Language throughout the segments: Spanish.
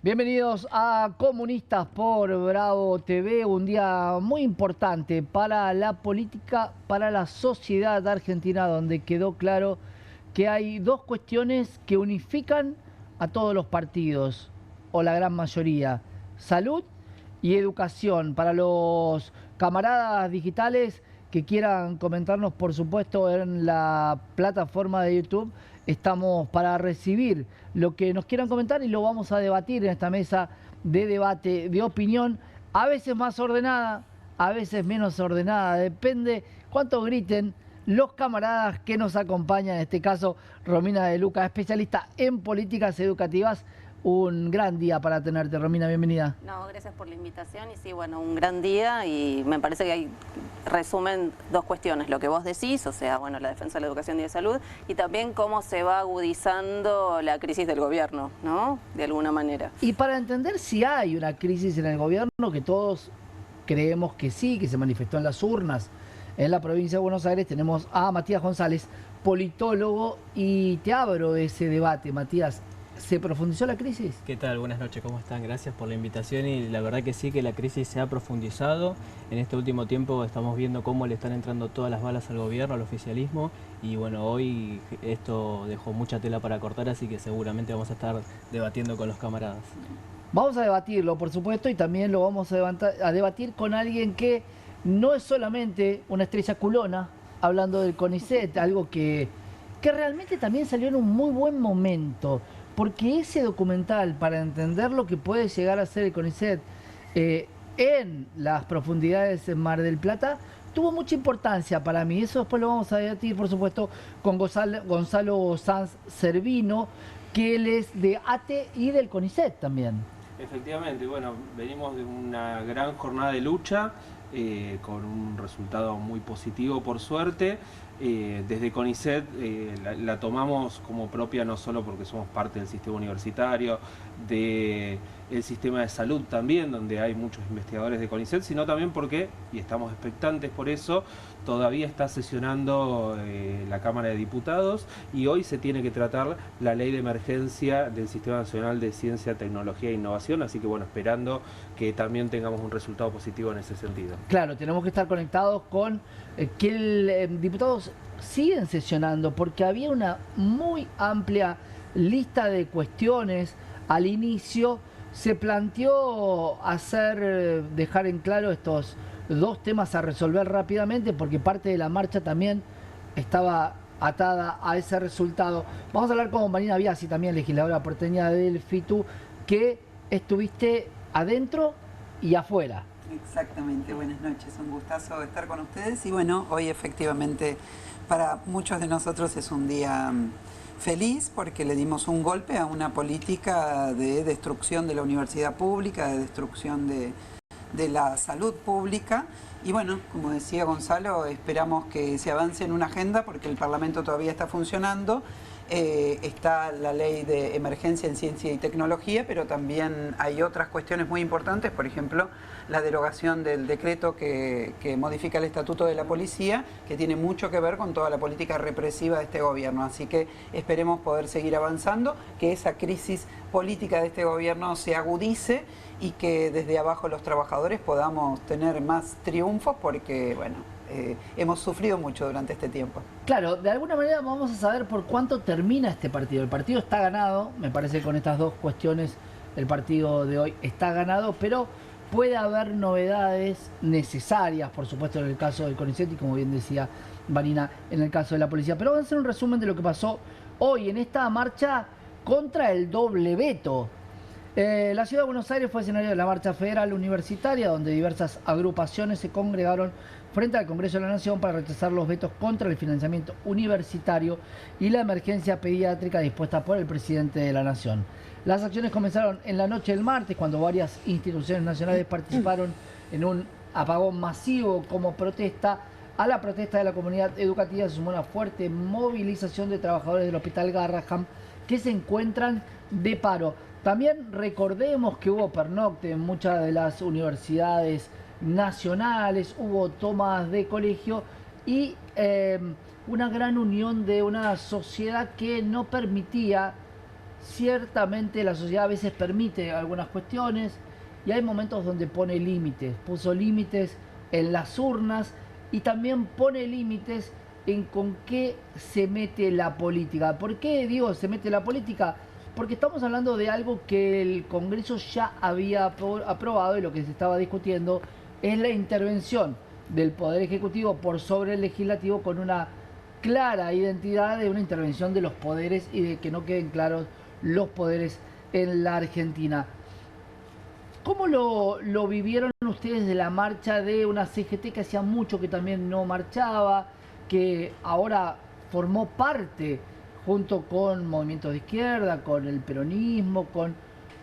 Bienvenidos a Comunistas por Bravo TV, un día muy importante para la política, para la sociedad argentina, donde quedó claro que hay dos cuestiones que unifican a todos los partidos, o la gran mayoría: salud y educación. Para los camaradas digitales que quieran comentarnos, por supuesto, en la plataforma de YouTube, estamos para recibir lo que nos quieran comentar y lo vamos a debatir en esta mesa de debate, de opinión, a veces más ordenada, a veces menos ordenada, depende cuánto griten los camaradas que nos acompañan, en este caso Romina de Luca, especialista en políticas educativas. Un gran día para tenerte, Romina, bienvenida. No, gracias por la invitación y sí, bueno, un gran día y me parece que hay, resumen dos cuestiones, lo que vos decís, o sea, bueno, la defensa de la educación y de salud, y también cómo se va agudizando la crisis del gobierno, ¿no? De alguna manera. Y para entender si hay una crisis en el gobierno, que todos creemos que sí, que se manifestó en las urnas en la provincia de Buenos Aires, tenemos a Matías González, politólogo, y te abro ese debate, Matías. ¿Se profundizó la crisis? ¿Qué tal? Buenas noches, ¿cómo están? Gracias por la invitación y la verdad que sí, que la crisis se ha profundizado. En este último tiempo estamos viendo cómo le están entrando todas las balas al gobierno, al oficialismo, y bueno, hoy esto dejó mucha tela para cortar, así que seguramente vamos a estar debatiendo con los camaradas. Vamos a debatirlo, por supuesto, y también lo vamos a debatir con alguien que no es solamente una estrella culona, hablando del CONICET, algo que realmente también salió en un muy buen momento. Porque ese documental, para entender lo que puede llegar a ser el CONICET en las profundidades en Mar del Plata, tuvo mucha importancia para mí. Eso después lo vamos a debatir, por supuesto, con Gonzalo Sanz Servino, que él es de ATE y del CONICET también. Efectivamente, bueno, venimos de una gran jornada de lucha, con un resultado muy positivo por suerte. Desde CONICET la tomamos como propia, no solo porque somos parte del sistema universitario, del sistema de salud también, donde hay muchos investigadores de CONICET, sino también porque, y estamos expectantes por eso, todavía está sesionando la Cámara de Diputados y hoy se tiene que tratar la ley de emergencia del Sistema Nacional de Ciencia, Tecnología e Innovación, así que bueno, esperando que también tengamos un resultado positivo en ese sentido. Claro, tenemos que estar conectados con que diputados siguen sesionando, porque había una muy amplia lista de cuestiones. Al inicio se planteó dejar en claro estos dos temas a resolver rápidamente, porque parte de la marcha también estaba atada a ese resultado. Vamos a hablar con Marina Biasi, también legisladora porteña del FITU, que estuviste adentro y afuera. Exactamente, buenas noches, un gustazo estar con ustedes y bueno, hoy efectivamente para muchos de nosotros es un día feliz porque le dimos un golpe a una política de destrucción de la universidad pública, de destrucción de la salud pública y bueno, como decía Gonzalo, esperamos que se avance en una agenda porque el Parlamento todavía está funcionando. Está la ley de emergencia en ciencia y tecnología, pero también hay otras cuestiones muy importantes, por ejemplo, la derogación del decreto que modifica el estatuto de la policía, que tiene mucho que ver con toda la política represiva de este gobierno. Así que esperemos poder seguir avanzando, que esa crisis política de este gobierno se agudice y que desde abajo los trabajadores podamos tener más triunfos, porque, bueno, hemos sufrido mucho durante este tiempo. Claro, de alguna manera vamos a saber por cuánto termina este partido. El partido está ganado, me parece que con estas dos cuestiones el partido de hoy está ganado, pero puede haber novedades necesarias, por supuesto, en el caso del CONICET y, como bien decía Marina, en el caso de la policía. Pero vamos a hacer un resumen de lo que pasó hoy en esta marcha contra el doble veto. La ciudad de Buenos Aires fue escenario de la marcha federal universitaria, donde diversas agrupaciones se congregaron frente al Congreso de la Nación para rechazar los vetos contra el financiamiento universitario y la emergencia pediátrica dispuesta por el presidente de la Nación. Las acciones comenzaron en la noche del martes, cuando varias instituciones nacionales participaron en un apagón masivo como protesta. A la protesta de la comunidad educativa se sumó una fuerte movilización de trabajadores del Hospital Garrahan que se encuentran de paro. También recordemos que hubo pernocte en muchas de las universidades nacionales, hubo tomas de colegio y una gran unión de una sociedad que no permitía ciertamente la sociedad a veces permite algunas cuestiones y hay momentos donde pone límites. Puso límites en las urnas y también pone límites en con qué se mete la política. ¿Por qué digo se mete la política? Porque estamos hablando de algo que el Congreso ya había aprobado, y lo que se estaba discutiendo es la intervención del Poder Ejecutivo por sobre el Legislativo, con una clara identidad de una intervención de los poderes y de que no queden claros los poderes en la Argentina. ¿Cómo lo vivieron ustedes de la marcha de una CGT que hacía mucho que también no marchaba, que ahora formó parte junto con movimientos de izquierda, con el peronismo, con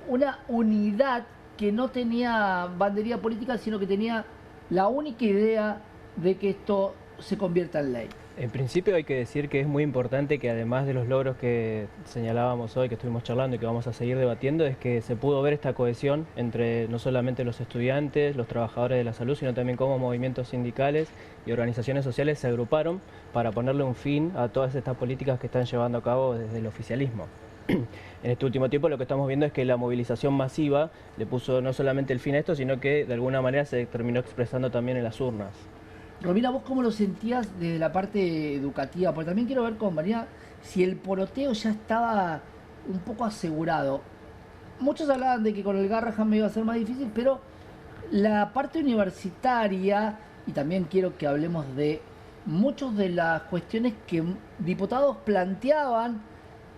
una unidad que no tenía bandería política, sino que tenía la única idea de que esto se convierta en ley? En principio hay que decir que es muy importante que, además de los logros que señalábamos hoy, que estuvimos charlando y que vamos a seguir debatiendo, es que se pudo ver esta cohesión entre no solamente los estudiantes, los trabajadores de la salud, sino también cómo movimientos sindicales y organizaciones sociales se agruparon para ponerle un fin a todas estas políticas que están llevando a cabo desde el oficialismo. En este último tiempo lo que estamos viendo es que la movilización masiva le puso no solamente el fin a esto, sino que de alguna manera se terminó expresando también en las urnas. Romina, ¿vos cómo lo sentías desde la parte educativa? Porque también quiero ver con María si el poroteo ya estaba un poco asegurado. Muchos hablaban de que con el Garrahan me iba a ser más difícil, pero la parte universitaria, y también quiero que hablemos de muchas de las cuestiones que diputados planteaban,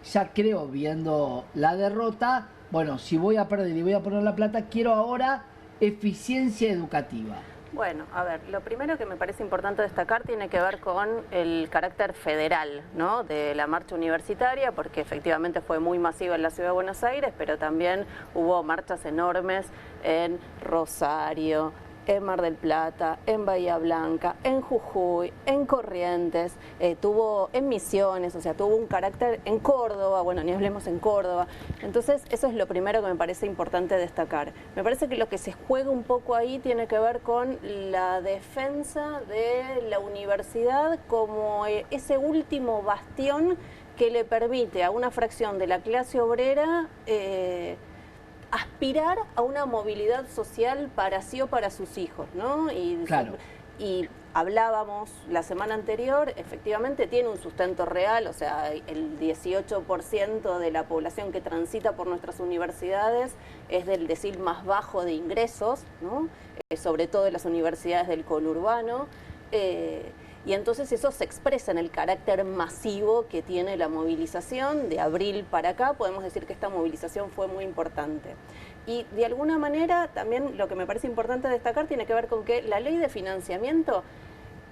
ya creo, viendo la derrota, bueno, si voy a perder y voy a poner la plata, quiero ahora eficiencia educativa. Bueno, a ver, lo primero que me parece importante destacar tiene que ver con el carácter federal, ¿no?, de la marcha universitaria, porque efectivamente fue muy masiva en la ciudad de Buenos Aires, pero también hubo marchas enormes en Rosario, en Mar del Plata, en Bahía Blanca, en Jujuy, en Corrientes, tuvo en Misiones, o sea, tuvo un carácter en Córdoba, bueno, ni hablemos en Córdoba. Entonces, eso es lo primero que me parece importante destacar. Me parece que lo que se juega un poco ahí tiene que ver con la defensa de la universidad como ese último bastión que le permite a una fracción de la clase obrera aspirar a una movilidad social para sí o para sus hijos, ¿no? Claro. Y hablábamos la semana anterior, efectivamente tiene un sustento real, o sea, el 18% de la población que transita por nuestras universidades es del decil más bajo de ingresos, ¿no? Sobre todo en las universidades del conurbano. Y entonces eso se expresa en el carácter masivo que tiene la movilización. De abril para acá podemos decir que esta movilización fue muy importante. Y de alguna manera también lo que me parece importante destacar tiene que ver con que la ley de financiamiento,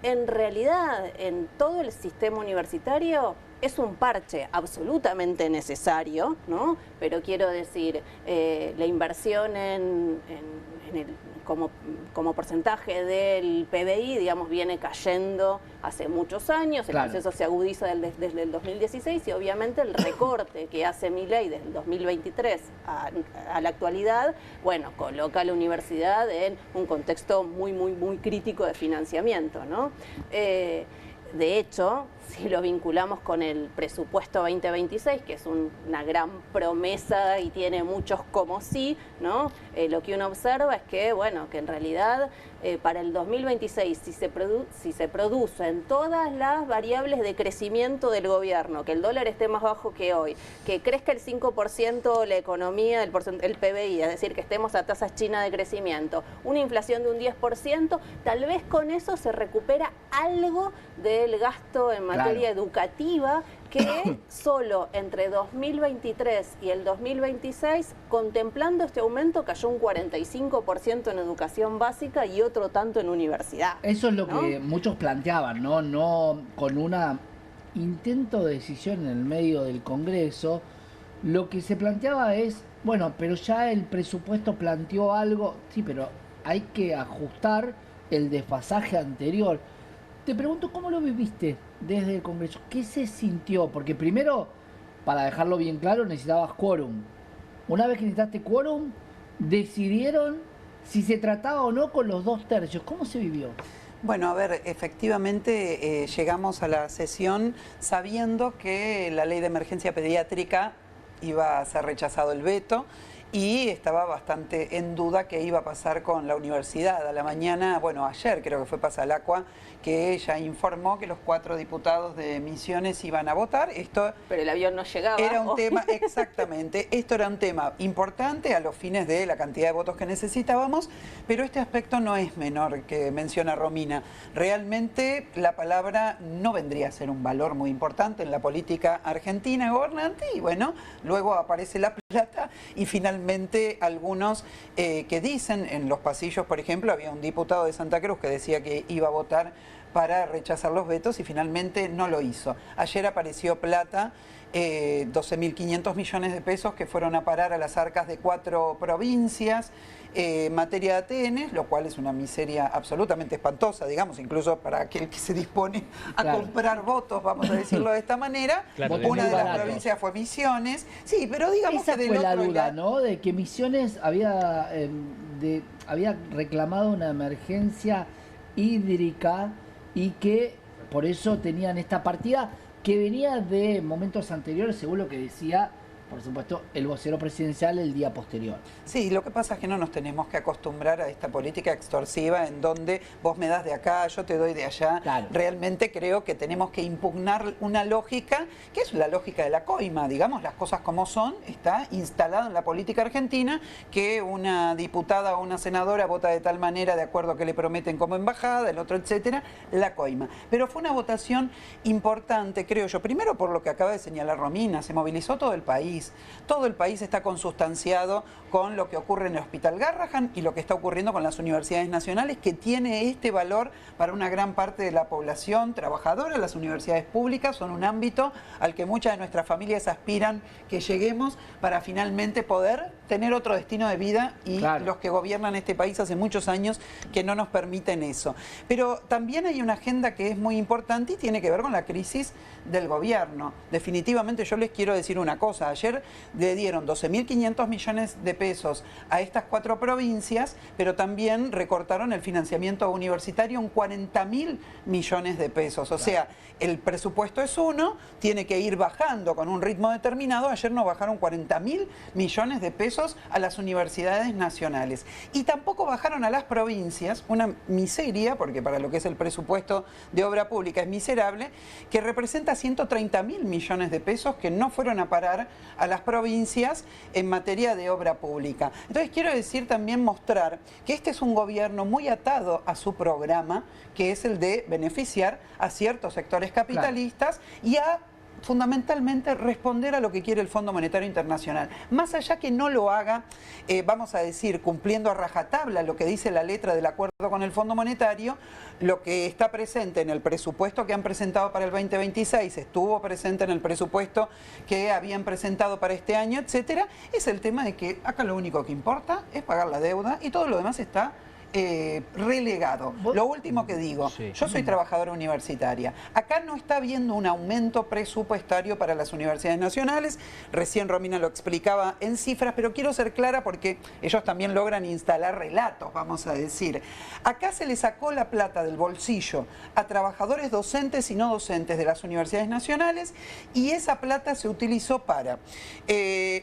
en realidad, en todo el sistema universitario, es un parche absolutamente necesario, ¿no? Pero quiero decir, la inversión como porcentaje del PBI, digamos, viene cayendo hace muchos años, el proceso se agudiza desde el 2016 y obviamente el recorte que hace Milei desde el 2023 a la actualidad, bueno, coloca a la universidad en un contexto muy crítico de financiamiento, ¿no? De hecho, si lo vinculamos con el presupuesto 2026, que es una gran promesa y tiene muchos como sí, ¿no? Lo que uno observa es que, bueno, que en realidad para el 2026, si se producen todas las variables de crecimiento del gobierno, que el dólar esté más bajo que hoy, que crezca el 5% la economía, el PBI, es decir, que estemos a tasas chinas de crecimiento, una inflación de un 10%, tal vez con eso se recupera algo del gasto en materia educativa, que solo entre 2023 y el 2026, contemplando este aumento, cayó un 45% en educación básica y otro tanto en universidad. Eso es lo que muchos planteaban, ¿no? No con un intento de decisión en el medio del Congreso. Lo que se planteaba es, bueno, pero ya el presupuesto planteó algo, sí, pero hay que ajustar el desfasaje anterior. Te pregunto, ¿cómo lo viviste desde el Congreso? ¿Qué se sintió? Porque primero, para dejarlo bien claro, necesitabas quórum. Una vez que necesitaste quórum, decidieron si se trataba o no con los 2/3. ¿Cómo se vivió? Bueno, a ver, efectivamente llegamos a la sesión sabiendo que la ley de emergencia pediátrica iba a ser rechazado el veto y estaba bastante en duda qué iba a pasar con la universidad. A la mañana, bueno, ayer creo que fue Pasalacqua, que ella informó que los 4 diputados de Misiones iban a votar. Esto pero el avión no llegaba. era un tema, exactamente, esto era un tema importante a los fines de la cantidad de votos que necesitábamos, pero este aspecto no es menor que menciona Romina. Realmente la palabra no vendría a ser un valor muy importante en la política argentina gobernante y bueno, luego aparece la plata y finalmente algunos que dicen en los pasillos, por ejemplo, había un diputado de Santa Cruz que decía que iba a votar para rechazar los vetos y finalmente no lo hizo. Ayer apareció plata, 12.500 millones de pesos que fueron a parar a las arcas de 4 provincias, materia de ATN, lo cual es una miseria absolutamente espantosa, digamos, incluso para aquel que se dispone a comprar votos, vamos a decirlo de esta manera. Claro, una de las barato. provincias fue Misiones, sí, pero digamos Esa que del fue la otro duda, lado- ¿no? De que Misiones había reclamado una emergencia hídrica y que por eso tenían esta partida que venía de momentos anteriores, según lo que decía, por supuesto, el vocero presidencial el día posterior. Sí, lo que pasa es que no nos tenemos que acostumbrar a esta política extorsiva en donde vos me das de acá, yo te doy de allá. Claro. Realmente creo que tenemos que impugnar una lógica, que es la lógica de la coima, digamos, las cosas como son, está instalado en la política argentina, que una diputada o una senadora vota de tal manera de acuerdo a que le prometen como embajada, el otro, etcétera, la coima. Pero fue una votación importante, creo yo, primero por lo que acaba de señalar Romina, se movilizó todo el país. Todo el país está consustanciado con lo que ocurre en el Hospital Garrahan y lo que está ocurriendo con las universidades nacionales, que tiene este valor para una gran parte de la población trabajadora. Las universidades públicas son un ámbito al que muchas de nuestras familias aspiran que lleguemos para finalmente poder tener otro destino de vida y Claro. los que gobiernan este país hace muchos años que no nos permiten eso. Pero también hay una agenda que es muy importante y tiene que ver con la crisis del gobierno. Definitivamente yo les quiero decir una cosa. Ayer le dieron 12.500 millones de pesos a estas 4 provincias, pero también recortaron el financiamiento universitario en 40.000 millones de pesos. O sea, el presupuesto es uno, tiene que ir bajando con un ritmo determinado. Ayer nos bajaron 40.000 millones de pesos a las universidades nacionales. Y tampoco bajaron a las provincias, una miseria, porque para lo que es el presupuesto de obra pública es miserable, que representa 130.000 millones de pesos que no fueron a parar a las provincias en materia de obra pública. Entonces quiero decir también mostrar que este es un gobierno muy atado a su programa, que es el de beneficiar a ciertos sectores capitalistas y a fundamentalmente responder a lo que quiere el Fondo Monetario Internacional. Más allá que no lo haga, vamos a decir, cumpliendo a rajatabla lo que dice la letra del acuerdo con el Fondo Monetario, lo que está presente en el presupuesto que han presentado para el 2026, estuvo presente en el presupuesto que habían presentado para este año, etcétera, es el tema de que acá lo único que importa es pagar la deuda y todo lo demás está relegado. Lo último que digo, Sí. yo soy trabajadora universitaria. Acá no está habiendo un aumento presupuestario para las universidades nacionales. Recién Romina lo explicaba en cifras, pero quiero ser clara porque ellos también logran instalar relatos, vamos a decir. Acá se le sacó la plata del bolsillo a trabajadores docentes y no docentes de las universidades nacionales y esa plata se utilizó para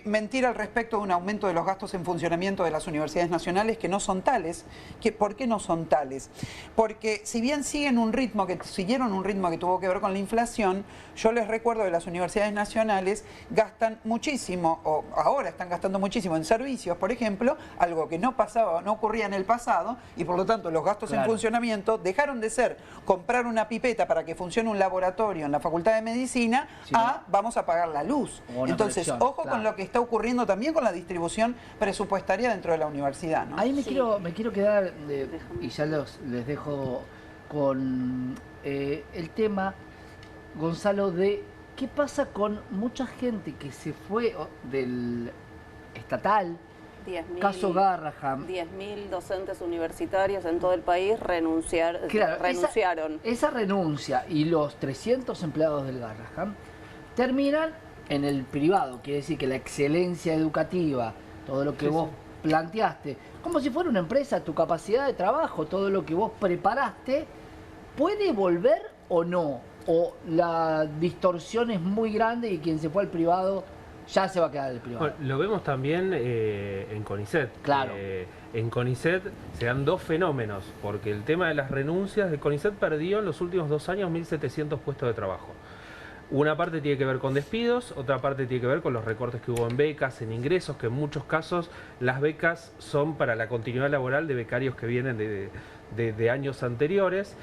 mentir al respecto de un aumento de los gastos en funcionamiento de las universidades nacionales que no son tales. ¿Por qué no son tales? Porque si bien siguieron un ritmo que tuvo que ver con la inflación, yo les recuerdo que las universidades nacionales gastan muchísimo, o ahora están gastando muchísimo en servicios, por ejemplo, algo que no pasaba o no ocurría en el pasado, y por lo tanto los gastos en funcionamiento dejaron de ser comprar una pipeta para que funcione un laboratorio en la Facultad de Medicina, vamos a pagar la luz. Entonces, presión, ojo claro. con lo que está ocurriendo también con la distribución presupuestaria dentro de la universidad, ¿no? Ahí me Sí. quiero quedar, y ya les dejo con el tema, Gonzalo, de qué pasa con mucha gente que se fue del estatal, 10.000 caso Garrahan. 10.000 docentes universitarios en todo el país Claro, renunciaron. Esa renuncia y los 300 empleados del Garrahan terminan en el privado. Quiere decir que la excelencia educativa, todo lo que vos planteaste, como si fuera una empresa, tu capacidad de trabajo, todo lo que vos preparaste, ¿puede volver o no? ¿O la distorsión es muy grande y quien se fue al privado ya se va a quedar el privado. Bueno, lo vemos también en CONICET. Claro. En CONICET se dan dos fenómenos, porque el tema de las renuncias de CONICET perdió en los últimos 2 años 1.700 puestos de trabajo. Una parte tiene que ver con despidos, otra parte tiene que ver con los recortes que hubo en becas, en ingresos, que en muchos casos las becas son para la continuidad laboral de becarios que vienen de años anteriores.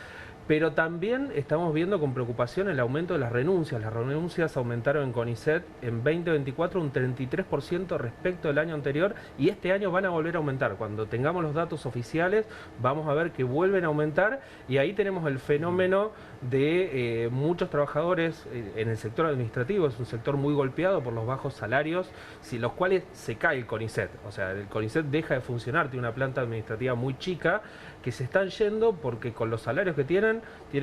Pero también estamos viendo con preocupación el aumento de las renuncias. Las renuncias aumentaron en CONICET en 2024 un 33% respecto del año anterior y este año van a volver a aumentar. Cuando tengamos los datos oficiales vamos a ver que vuelven a aumentar y ahí tenemos el fenómeno de muchos trabajadores en el sector administrativo. Es un sector muy golpeado por los bajos salarios, sin los cuales se cae el CONICET. O sea, el CONICET deja de funcionar, tiene una planta administrativa muy chica que se están yendo porque con los salarios que tienen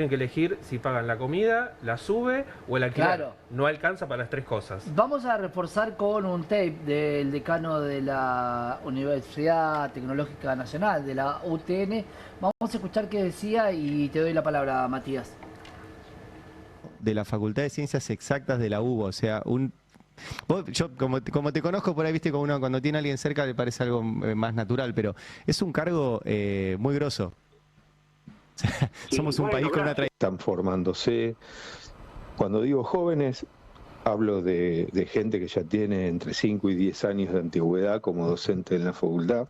que elegir si pagan la comida, la sube o el alquiler. Claro. No alcanza para las tres cosas. Vamos a reforzar con un tape del decano de la Universidad Tecnológica Nacional, de la UTN. Vamos a escuchar qué decía y te doy la palabra, Matías. De la Facultad de Ciencias Exactas de la UBA, o sea, yo como te conozco por ahí, viste, como uno cuando tiene a alguien cerca le parece algo más natural, pero es un cargo muy grosso. Sí, somos un país con una tradición. Están formándose. Cuando digo jóvenes, hablo de gente que ya tiene entre 5 y 10 años de antigüedad como docente en la facultad,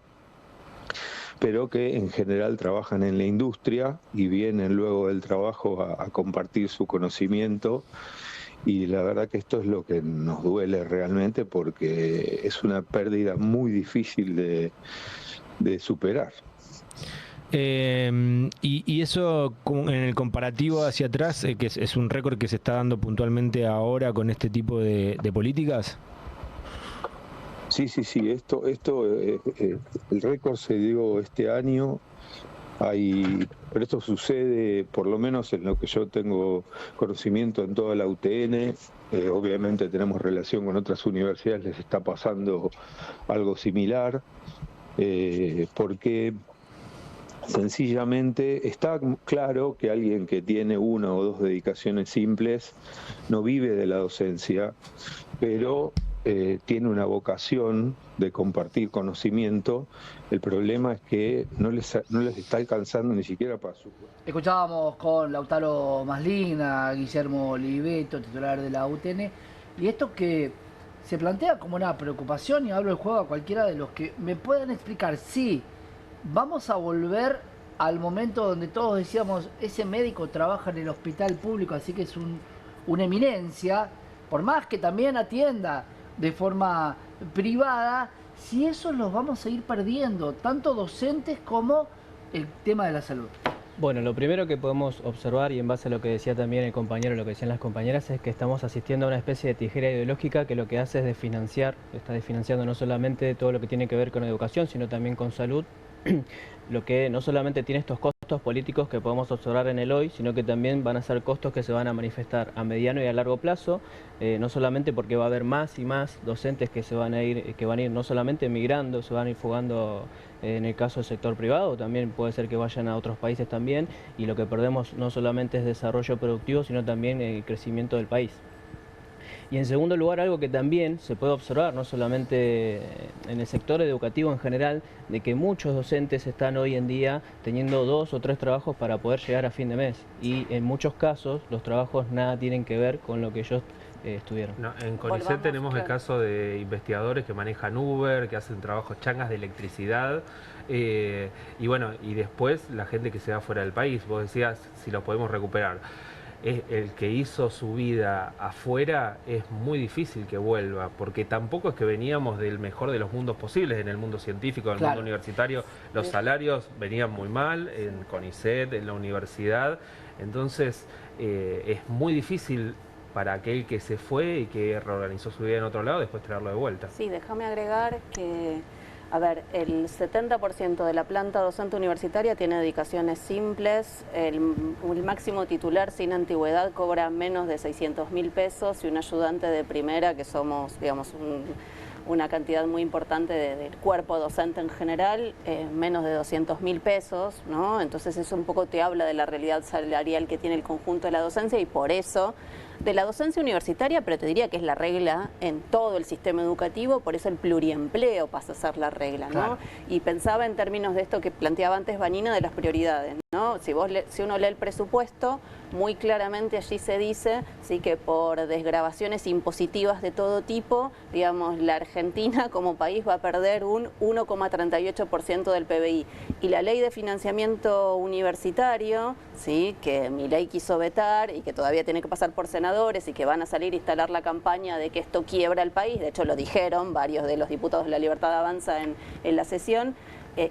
pero que en general trabajan en la industria y vienen luego del trabajo a compartir su conocimiento. Y la verdad que esto es lo que nos duele realmente porque es una pérdida muy difícil de superar. Y eso en el comparativo hacia atrás, que es un récord que se está dando puntualmente ahora con este tipo de políticas. Sí, esto el récord se dio este año, pero esto sucede por lo menos en lo que yo tengo conocimiento en toda la UTN. Obviamente tenemos relación con otras universidades, les está pasando algo similar, porque sencillamente está claro que alguien que tiene 1 o 2 dedicaciones simples no vive de la docencia, pero tiene una vocación de compartir conocimiento. El problema es que no les está alcanzando ni siquiera para su... Escuchábamos con Lautaro Maslina, Guillermo Oliveto, titular de la UTN, y esto que se plantea como una preocupación, y hablo del juego a cualquiera de los que me puedan explicar si vamos a volver al momento donde todos decíamos ese médico trabaja en el hospital público, así que es una eminencia, por más que también atienda de forma privada, si eso los vamos a ir perdiendo, tanto docentes como el tema de la salud. Bueno, lo primero que podemos observar, y en base a lo que decía también el compañero, lo que decían las compañeras, es que estamos asistiendo a una especie de tijera ideológica que lo que hace es está desfinanciando no solamente todo lo que tiene que ver con educación, sino también con salud, lo que no solamente tiene estos costos políticos que podemos observar en el hoy, sino que también van a ser costos que se van a manifestar a mediano y a largo plazo, no solamente porque va a haber más y más docentes que van a ir no solamente emigrando, se van a ir fugando en el caso del sector privado, también puede ser que vayan a otros países también, y lo que perdemos no solamente es desarrollo productivo, sino también el crecimiento del país. Y en segundo lugar, algo que también se puede observar, no solamente en el sector educativo en general, de que muchos docentes están hoy en día teniendo 2 o 3 trabajos para poder llegar a fin de mes. Y en muchos casos los trabajos nada tienen que ver con lo que ellos estudiaron. No, en CONICET tenemos el caso de investigadores que manejan Uber, que hacen trabajos changas de electricidad. Y bueno, y después la gente que se va fuera del país. Vos decías si lo podemos recuperar. El que hizo su vida afuera es muy difícil que vuelva, porque tampoco es que veníamos del mejor de los mundos posibles, en el mundo científico, en el mundo universitario, los salarios venían muy mal, en CONICET, en la universidad, entonces es muy difícil para aquel que se fue y que reorganizó su vida en otro lado, después traerlo de vuelta. Sí, déjame agregar que... A ver, el 70% de la planta docente universitaria tiene dedicaciones simples, el máximo titular sin antigüedad cobra menos de 600.000 pesos y un ayudante de primera, que somos, digamos, una cantidad muy importante del cuerpo docente en general, menos de 200.000 pesos, ¿no? Entonces eso un poco te habla de la realidad salarial que tiene el conjunto de la docencia y por eso de la docencia universitaria, pero te diría que es la regla en todo el sistema educativo, por eso el pluriempleo pasa a ser la regla, ¿no? Claro. Y pensaba en términos de esto que planteaba antes Vanina, de las prioridades, ¿no? Si uno lee el presupuesto, muy claramente allí se dice, sí, que por desgravaciones impositivas de todo tipo, digamos, la Argentina como país va a perder un 1,38% del PBI. Y la ley de financiamiento universitario, sí, que Milei quiso vetar y que todavía tiene que pasar por senadores y que van a salir a instalar la campaña de que esto quiebra el país, de hecho lo dijeron varios de los diputados de La Libertad Avanza en la sesión,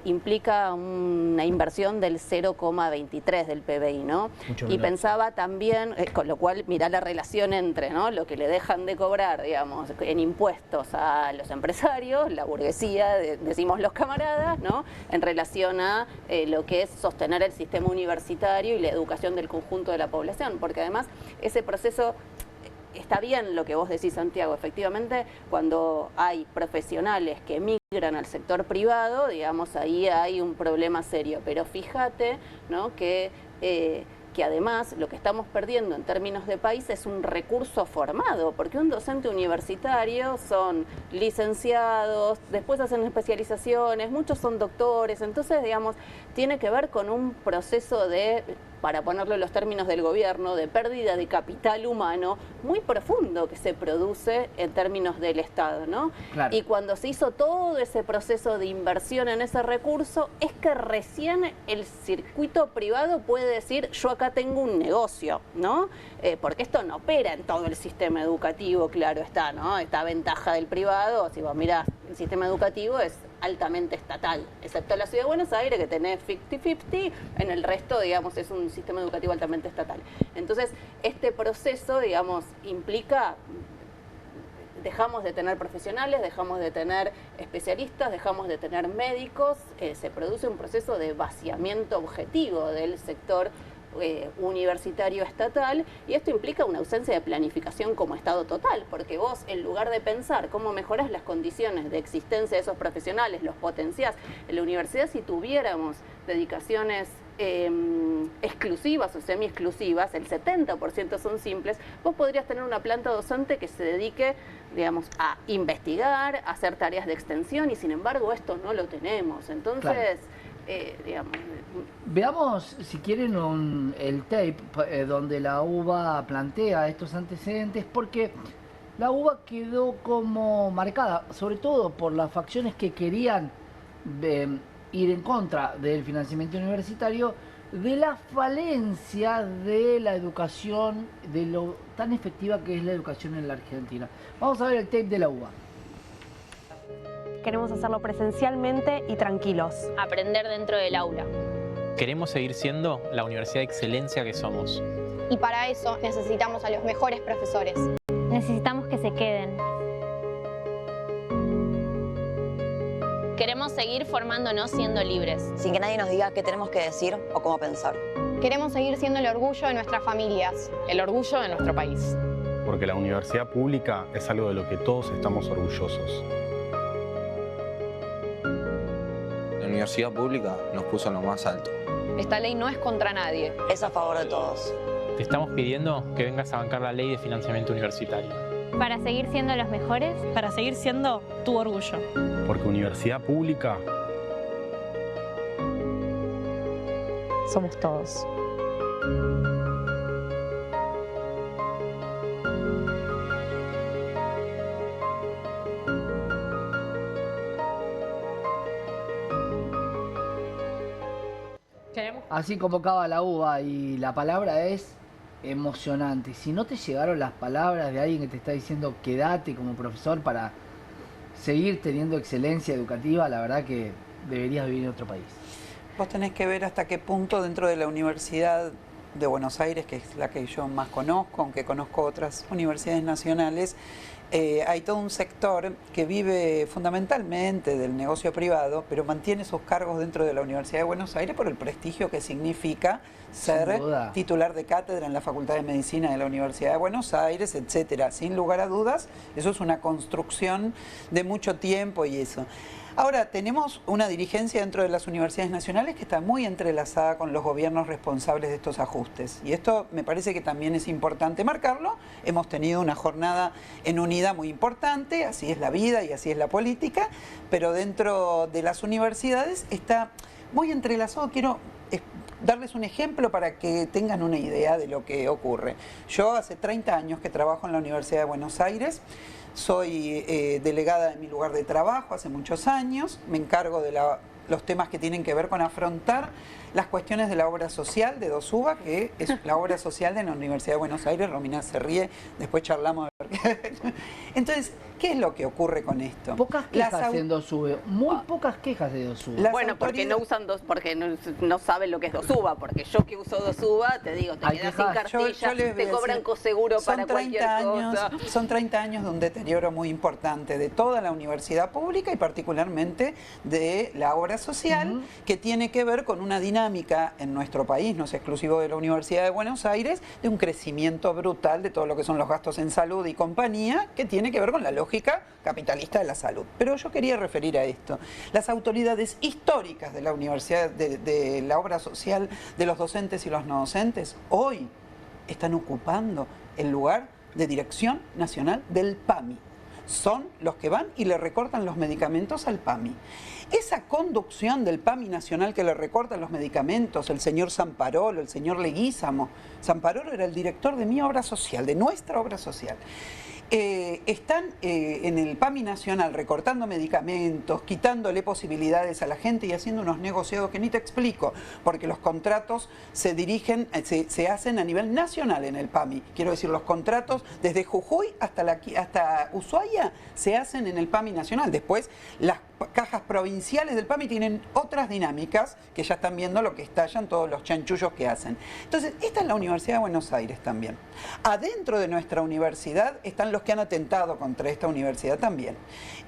implica una inversión del 0,23 del PBI, ¿no? Y pensaba también, con lo cual, mirá la relación entre, ¿no?, lo que le dejan de cobrar, digamos, en impuestos a los empresarios, la burguesía, decimos los camaradas, ¿no?, en relación a lo que es sostener el sistema universitario y la educación del conjunto de la población, porque además ese proceso... Está bien lo que vos decís, Santiago, efectivamente, cuando hay profesionales que migran al sector privado, digamos, ahí hay un problema serio. Pero fíjate, ¿no?, que además lo que estamos perdiendo en términos de país es un recurso formado, porque un docente universitario son licenciados, después hacen especializaciones, muchos son doctores, entonces, digamos, tiene que ver con un proceso de, para ponerlo en los términos del gobierno, de pérdida de capital humano muy profundo que se produce en términos del Estado, ¿no? Claro. Y cuando se hizo todo ese proceso de inversión en ese recurso, es que recién el circuito privado puede decir, yo acá tengo un negocio, ¿no? Porque esto no opera en todo el sistema educativo, claro está, ¿no? Esta ventaja del privado, si vos mirás, el sistema educativo es altamente estatal, excepto la Ciudad de Buenos Aires, que tenés 50-50, en el resto, digamos, es un sistema educativo altamente estatal. Entonces, este proceso, digamos, implica, dejamos de tener profesionales, dejamos de tener especialistas, dejamos de tener médicos, se produce un proceso de vaciamiento objetivo del sector universitario estatal, y esto implica una ausencia de planificación como Estado total, porque vos, en lugar de pensar cómo mejorás las condiciones de existencia de esos profesionales, los potenciás en la universidad, si tuviéramos dedicaciones exclusivas o semi-exclusivas, el 70% son simples, vos podrías tener una planta docente que se dedique, digamos, a investigar, a hacer tareas de extensión, y sin embargo esto no lo tenemos. Entonces, claro. Digamos... Veamos, si quieren, el tape donde la UBA plantea estos antecedentes, porque la UBA quedó como marcada, sobre todo por las facciones que querían ir en contra del financiamiento universitario, de la falencia de la educación, de lo tan efectiva que es la educación en la Argentina. Vamos a ver el tape de la UBA. Queremos hacerlo presencialmente y tranquilos. Aprender dentro del aula. Queremos seguir siendo la universidad de excelencia que somos. Y para eso necesitamos a los mejores profesores. Necesitamos que se queden. Queremos seguir formándonos siendo libres. Sin que nadie nos diga qué tenemos que decir o cómo pensar. Queremos seguir siendo el orgullo de nuestras familias. El orgullo de nuestro país. Porque la universidad pública es algo de lo que todos estamos orgullosos. La universidad pública nos puso en lo más alto. Esta ley no es contra nadie. Es a favor de todos. Te estamos pidiendo que vengas a bancar la ley de financiamiento universitario. Para seguir siendo los mejores. Para seguir siendo tu orgullo. Porque universidad pública somos todos. Así convocaba la UBA, y la palabra es emocionante. Si no te llegaron las palabras de alguien que te está diciendo quédate como profesor para seguir teniendo excelencia educativa, la verdad que deberías vivir en otro país. Vos tenés que ver hasta qué punto dentro de la Universidad de Buenos Aires, que es la que yo más conozco, aunque conozco otras universidades nacionales, hay todo un sector que vive fundamentalmente del negocio privado, pero mantiene sus cargos dentro de la Universidad de Buenos Aires por el prestigio que significa ser titular de cátedra en la Facultad de Medicina de la Universidad de Buenos Aires, etcétera. Sin lugar a dudas, eso es una construcción de mucho tiempo y eso. Ahora, tenemos una dirigencia dentro de las universidades nacionales que está muy entrelazada con los gobiernos responsables de estos ajustes. Y esto me parece que también es importante marcarlo. Hemos tenido una jornada en unidad muy importante, así es la vida y así es la política, pero dentro de las universidades está muy entrelazado. Quiero darles un ejemplo para que tengan una idea de lo que ocurre. Yo hace 30 años que trabajo en la Universidad de Buenos Aires. Soy delegada de mi lugar de trabajo hace muchos años, me encargo de los temas que tienen que ver con afrontar las cuestiones de la obra social de DOSUBA, que es la obra social de la Universidad de Buenos Aires. Romina se ríe, después charlamos. Entonces, ¿qué es lo que ocurre con esto? Pocas quejas en DOSUBA, muy pocas quejas de DOSUBA. Bueno, porque no usan porque no saben lo que es DOSUBA, porque yo que uso DOSUBA, te digo, te quedas sin cartilla, te cobran coseguro para cualquier cosa. Son 30 años de un deterioro muy importante de toda la universidad pública y particularmente de la obra social, que tiene que ver con una dinámica en nuestro país, no es exclusivo de la Universidad de Buenos Aires, de un crecimiento brutal de todo lo que son los gastos en salud y compañía, que tiene que ver con la lógica capitalista de la salud. Pero yo quería referir a esto. Las autoridades históricas de la universidad, de la obra social, de los docentes y los no docentes, hoy están ocupando el lugar de dirección nacional del PAMI. Son los que van y le recortan los medicamentos al PAMI. Esa conducción del PAMI nacional que le recortan los medicamentos, el señor Zamparolo, el señor Leguízamo. Zamparolo era el director de mi obra social, de nuestra obra social. Están en el PAMI nacional recortando medicamentos, quitándole posibilidades a la gente y haciendo unos negociados que ni te explico, porque los contratos se dirigen, se hacen a nivel nacional en el PAMI. Quiero decir, los contratos desde Jujuy hasta Ushuaia se hacen en el PAMI nacional. Después, las cajas provinciales del PAMI tienen otras dinámicas que ya están viendo lo que estallan todos los chanchullos que hacen. Entonces, esta es la Universidad de Buenos Aires también. Adentro de nuestra universidad están los que han atentado contra esta universidad también.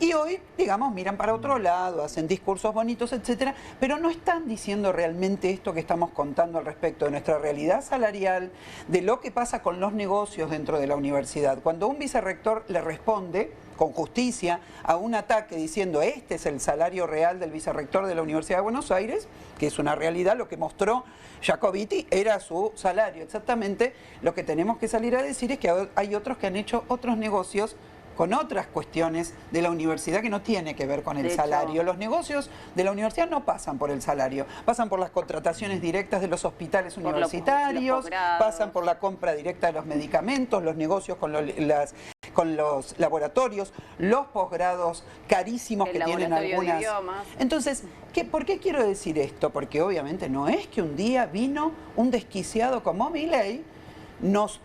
Y hoy, digamos, miran para otro lado, hacen discursos bonitos, etcétera, pero no están diciendo realmente esto que estamos contando al respecto de nuestra realidad salarial, de lo que pasa con los negocios dentro de la universidad. Cuando un vicerrector le responde con justicia a un ataque diciendo este es el salario real del vicerrector de la Universidad de Buenos Aires, que es una realidad, lo que mostró Jacobiti era su salario. Exactamente lo que tenemos que salir a decir es que hay otros que han hecho otros negocios con otras cuestiones de la universidad que no tiene que ver con el salario. Los negocios de la universidad no pasan por el salario, pasan por las contrataciones directas de los hospitales universitarios, pasan por la compra directa de los medicamentos, los negocios con los laboratorios, los posgrados carísimos que tienen algunas. Entonces, ¿por qué quiero decir esto? Porque obviamente no es que un día vino un desquiciado como Milei, nos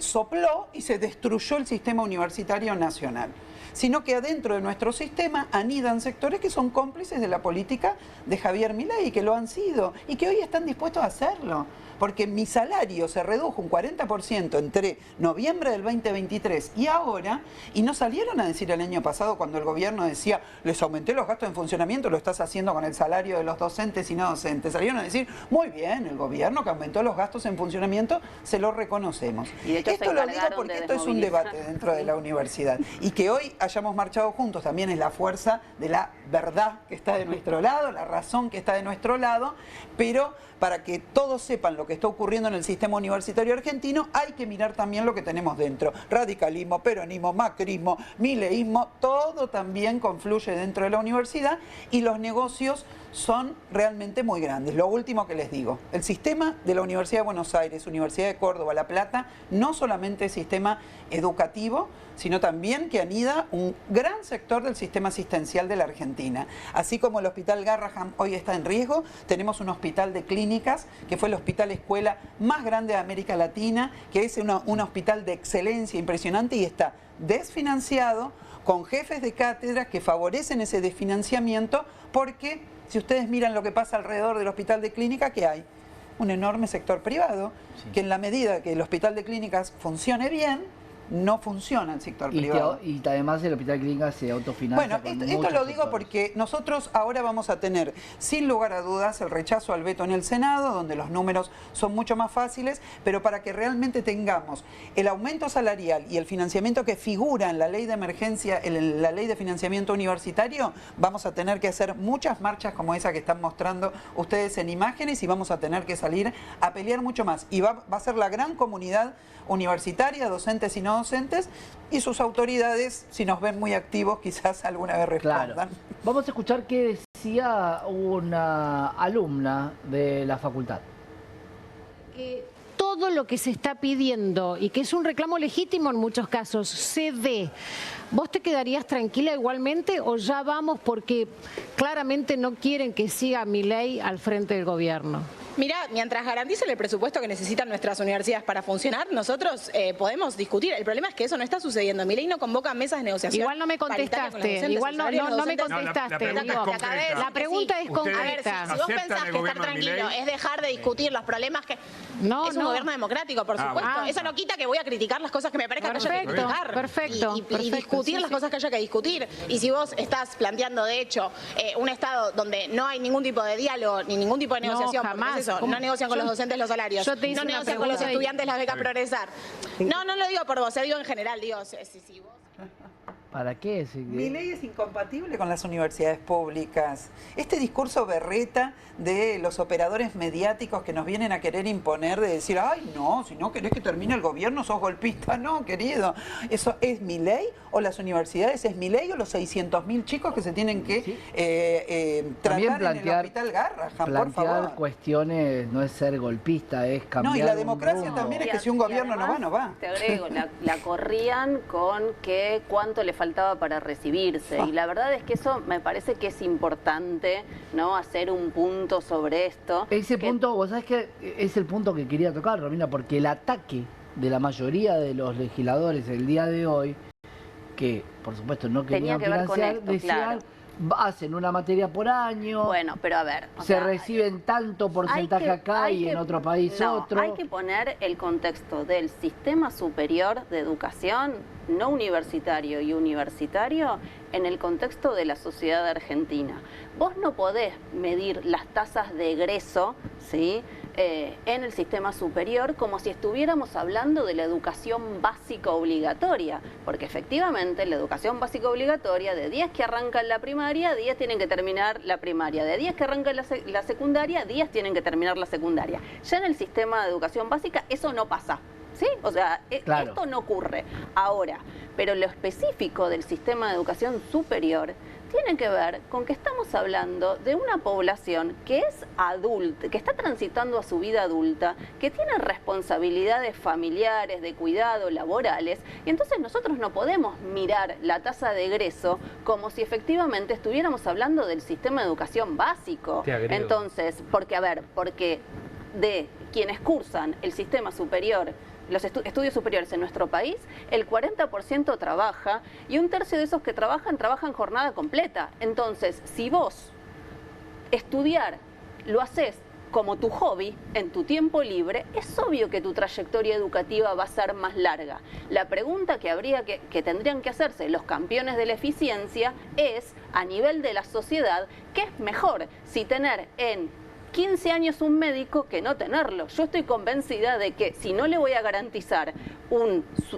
sopló y se destruyó el sistema universitario nacional, sino que adentro de nuestro sistema anidan sectores que son cómplices de la política de Javier Milei, que lo han sido y que hoy están dispuestos a hacerlo. Porque mi salario se redujo un 40% entre noviembre del 2023 y ahora, y no salieron a decir el año pasado cuando el gobierno decía, les aumenté los gastos en funcionamiento, lo estás haciendo con el salario de los docentes y no docentes. Salieron a decir, muy bien, el gobierno que aumentó los gastos en funcionamiento, se lo reconocemos. Y de hecho esto lo digo porque esto es un debate dentro de la universidad. Y que hoy hayamos marchado juntos también es la fuerza de la verdad que está de nuestro lado, la razón que está de nuestro lado, pero para que todos sepan lo que está ocurriendo en el sistema universitario argentino, hay que mirar también lo que tenemos dentro. Radicalismo, peronismo, macrismo, mileísmo, todo también confluye dentro de la universidad y los negocios son realmente muy grandes. Lo último que les digo, el sistema de la Universidad de Buenos Aires, Universidad de Córdoba, La Plata, no solamente es sistema educativo, sino también que anida un gran sector del sistema asistencial de la Argentina. Así como el Hospital Garrahan hoy está en riesgo, tenemos un hospital de clínicas, que fue el hospital escuela más grande de América Latina, que es un hospital de excelencia impresionante y está desfinanciado, con jefes de cátedra que favorecen ese desfinanciamiento, porque si ustedes miran lo que pasa alrededor del hospital de clínica, ¿qué hay? Un enorme sector privado, que en la medida que el hospital de clínicas funcione bien, no funciona el sector privado. Y además el Hospital Clínica se autofinancia. Bueno, esto lo digo porque nosotros ahora vamos a tener, sin lugar a dudas, el rechazo al veto en el Senado, donde los números son mucho más fáciles, pero para que realmente tengamos el aumento salarial y el financiamiento que figura en la ley de emergencia, en la ley de financiamiento universitario, vamos a tener que hacer muchas marchas como esa que están mostrando ustedes en imágenes y vamos a tener que salir a pelear mucho más. Y va a ser la gran comunidad universitaria, docentes y no docentes, y sus autoridades, si nos ven muy activos, quizás alguna vez respondan. Claro. Vamos a escuchar qué decía una alumna de la facultad. Todo lo que se está pidiendo y que es un reclamo legítimo en muchos casos, se dé. ¿Vos te quedarías tranquila igualmente o ya vamos porque claramente no quieren que siga Milei al frente del gobierno? Mira, mientras garanticen el presupuesto que necesitan nuestras universidades para funcionar, nosotros podemos discutir. El problema es que eso no está sucediendo. Milei no convoca mesas de negociación. Igual no me contestaste. Igual no me contestaste. La pregunta es concreta. Si vos pensás que estar tranquilo es dejar de discutir los problemas que... es un gobierno democrático, por supuesto. Eso no quita que voy a criticar las cosas que me parezcan que haya que criticar. Perfecto. Y discutir las cosas que haya que discutir. Y si vos estás planteando, de hecho, un Estado donde no hay ningún tipo de diálogo ni ningún tipo de negociación, jamás. Eso, no negocian con los docentes los salarios, no negocian con los estudiantes las becas Progresar. No lo digo por vos, digo en general, digo, si vos... ¿Para qué? Milei es incompatible con las universidades públicas. Este discurso berreta de los operadores mediáticos que nos vienen a querer imponer, de decir, ay no, si no querés que termine el gobierno sos golpista. No, querido. ¿Eso es Milei o las universidades? ¿Es Milei o los 600.000 chicos que se tienen que tratar en el Hospital Garrahan, por favor? Cuestiones no es ser golpista, es cambiar. No, y la democracia también es que si un gobierno además, no va. Te agrego, la corrían con que cuánto le faltaba para recibirse. Y la verdad es que eso me parece que es importante, ¿no? Hacer un punto sobre esto. Ese punto, vos sabés que es el punto que quería tocar, Romina, porque el ataque de la mayoría de los legisladores el día de hoy, que por supuesto no querían financiar, decían, hacen una materia por año. Bueno, pero a ver. Se reciben tanto porcentaje acá y en otro país otro. Hay que poner el contexto del sistema superior de educación, no universitario y universitario, en el contexto de la sociedad argentina. Vos no podés medir las tasas de egreso, ¿sí?, en el sistema superior como si estuviéramos hablando de la educación básica obligatoria, porque efectivamente la educación básica obligatoria, de 10 que arrancan la primaria, 10 tienen que terminar la primaria, de 10 que arrancan la secundaria, 10 tienen que terminar la secundaria. Ya en el sistema de educación básica eso no pasa. ¿Sí? O sea, esto no ocurre ahora, pero lo específico del sistema de educación superior tiene que ver con que estamos hablando de una población que es adulta, que está transitando a su vida adulta, que tiene responsabilidades familiares, de cuidado, laborales, y entonces nosotros no podemos mirar la tasa de egreso como si efectivamente estuviéramos hablando del sistema de educación básico. Entonces, porque de quienes cursan el sistema superior, los estudios superiores en nuestro país, el 40% trabaja y un tercio de esos que trabajan jornada completa. Entonces, si vos estudiar lo haces como tu hobby, en tu tiempo libre, es obvio que tu trayectoria educativa va a ser más larga. La pregunta que tendrían que hacerse los campeones de la eficiencia es, a nivel de la sociedad, ¿qué es mejor? Si tener en 15 años un médico que no tenerlo. Yo estoy convencida de que si no le voy a garantizar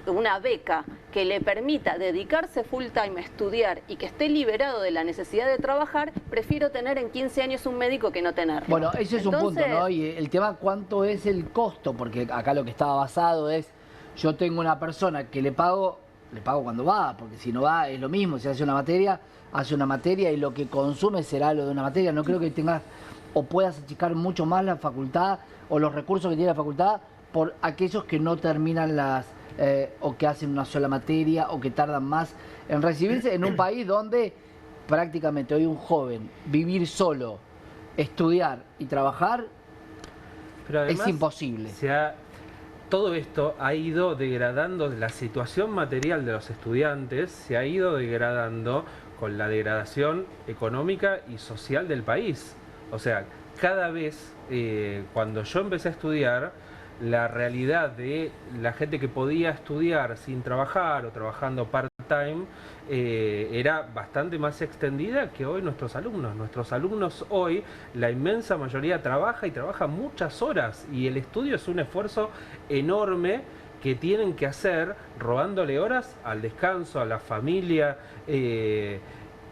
una beca que le permita dedicarse full time a estudiar y que esté liberado de la necesidad de trabajar, prefiero tener en 15 años un médico que no tenerlo. Bueno, ese es un punto, ¿no? Y el tema, ¿cuánto es el costo? Porque acá lo que estaba basado es, yo tengo una persona que le pago cuando va, porque si no va es lo mismo, si hace una materia y lo que consume será lo de una materia. No creo que tengas o puedas achicar mucho más la facultad o los recursos que tiene la facultad por aquellos que no terminan o que hacen una sola materia o que tardan más en recibirse en un país donde prácticamente hoy un joven vivir solo, estudiar y trabajar es imposible. Todo esto ha ido degradando, la situación material de los estudiantes se ha ido degradando con la degradación económica y social del país. O sea, cada vez cuando yo empecé a estudiar, la realidad de la gente que podía estudiar sin trabajar o trabajando part-time era bastante más extendida que hoy nuestros alumnos. Nuestros alumnos hoy, la inmensa mayoría trabaja y trabaja muchas horas, y el estudio es un esfuerzo enorme que tienen que hacer robándole horas al descanso, a la familia,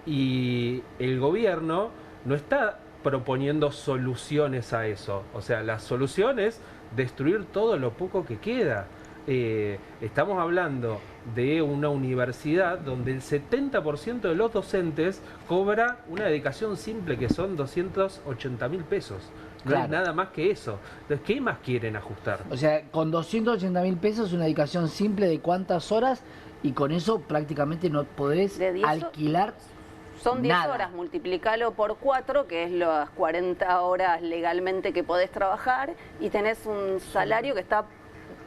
y el gobierno no está proponiendo soluciones a eso. O sea, la solución es destruir todo lo poco que queda. Estamos hablando de una universidad donde el 70% de los docentes cobra una dedicación simple, que son 280.000 pesos. No Claro. es nada más que eso. Entonces, ¿qué más quieren ajustar? O sea, con 280.000 pesos una dedicación simple de cuántas horas, y con eso prácticamente no podés De 10 alquilar. Son 10 nada. horas, multiplicalo por 4, que es las 40 horas legalmente que podés trabajar, y tenés un salario que está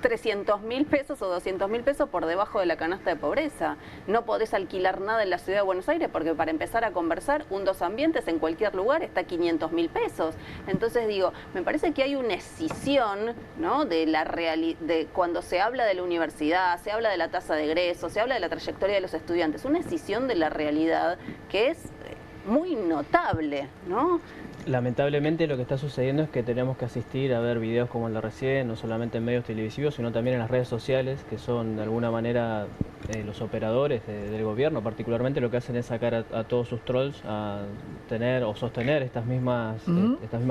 300.000 pesos o 200.000 pesos por debajo de la canasta de pobreza. No podés alquilar nada en la ciudad de Buenos Aires, porque para empezar a conversar, un dos ambientes en cualquier lugar está 500.000 pesos. Entonces digo, me parece que hay una escisión, ¿no?, de la de cuando se habla de la universidad, se habla de la tasa de egreso, se habla de la trayectoria de los estudiantes, una escisión de la realidad que es muy notable, ¿no? Lamentablemente lo que está sucediendo es que tenemos que asistir a ver videos como el de recién, no solamente en medios televisivos, sino también en las redes sociales, que son de alguna manera los operadores del gobierno, particularmente lo que hacen es sacar a todos sus trolls a tener o sostener estas mismas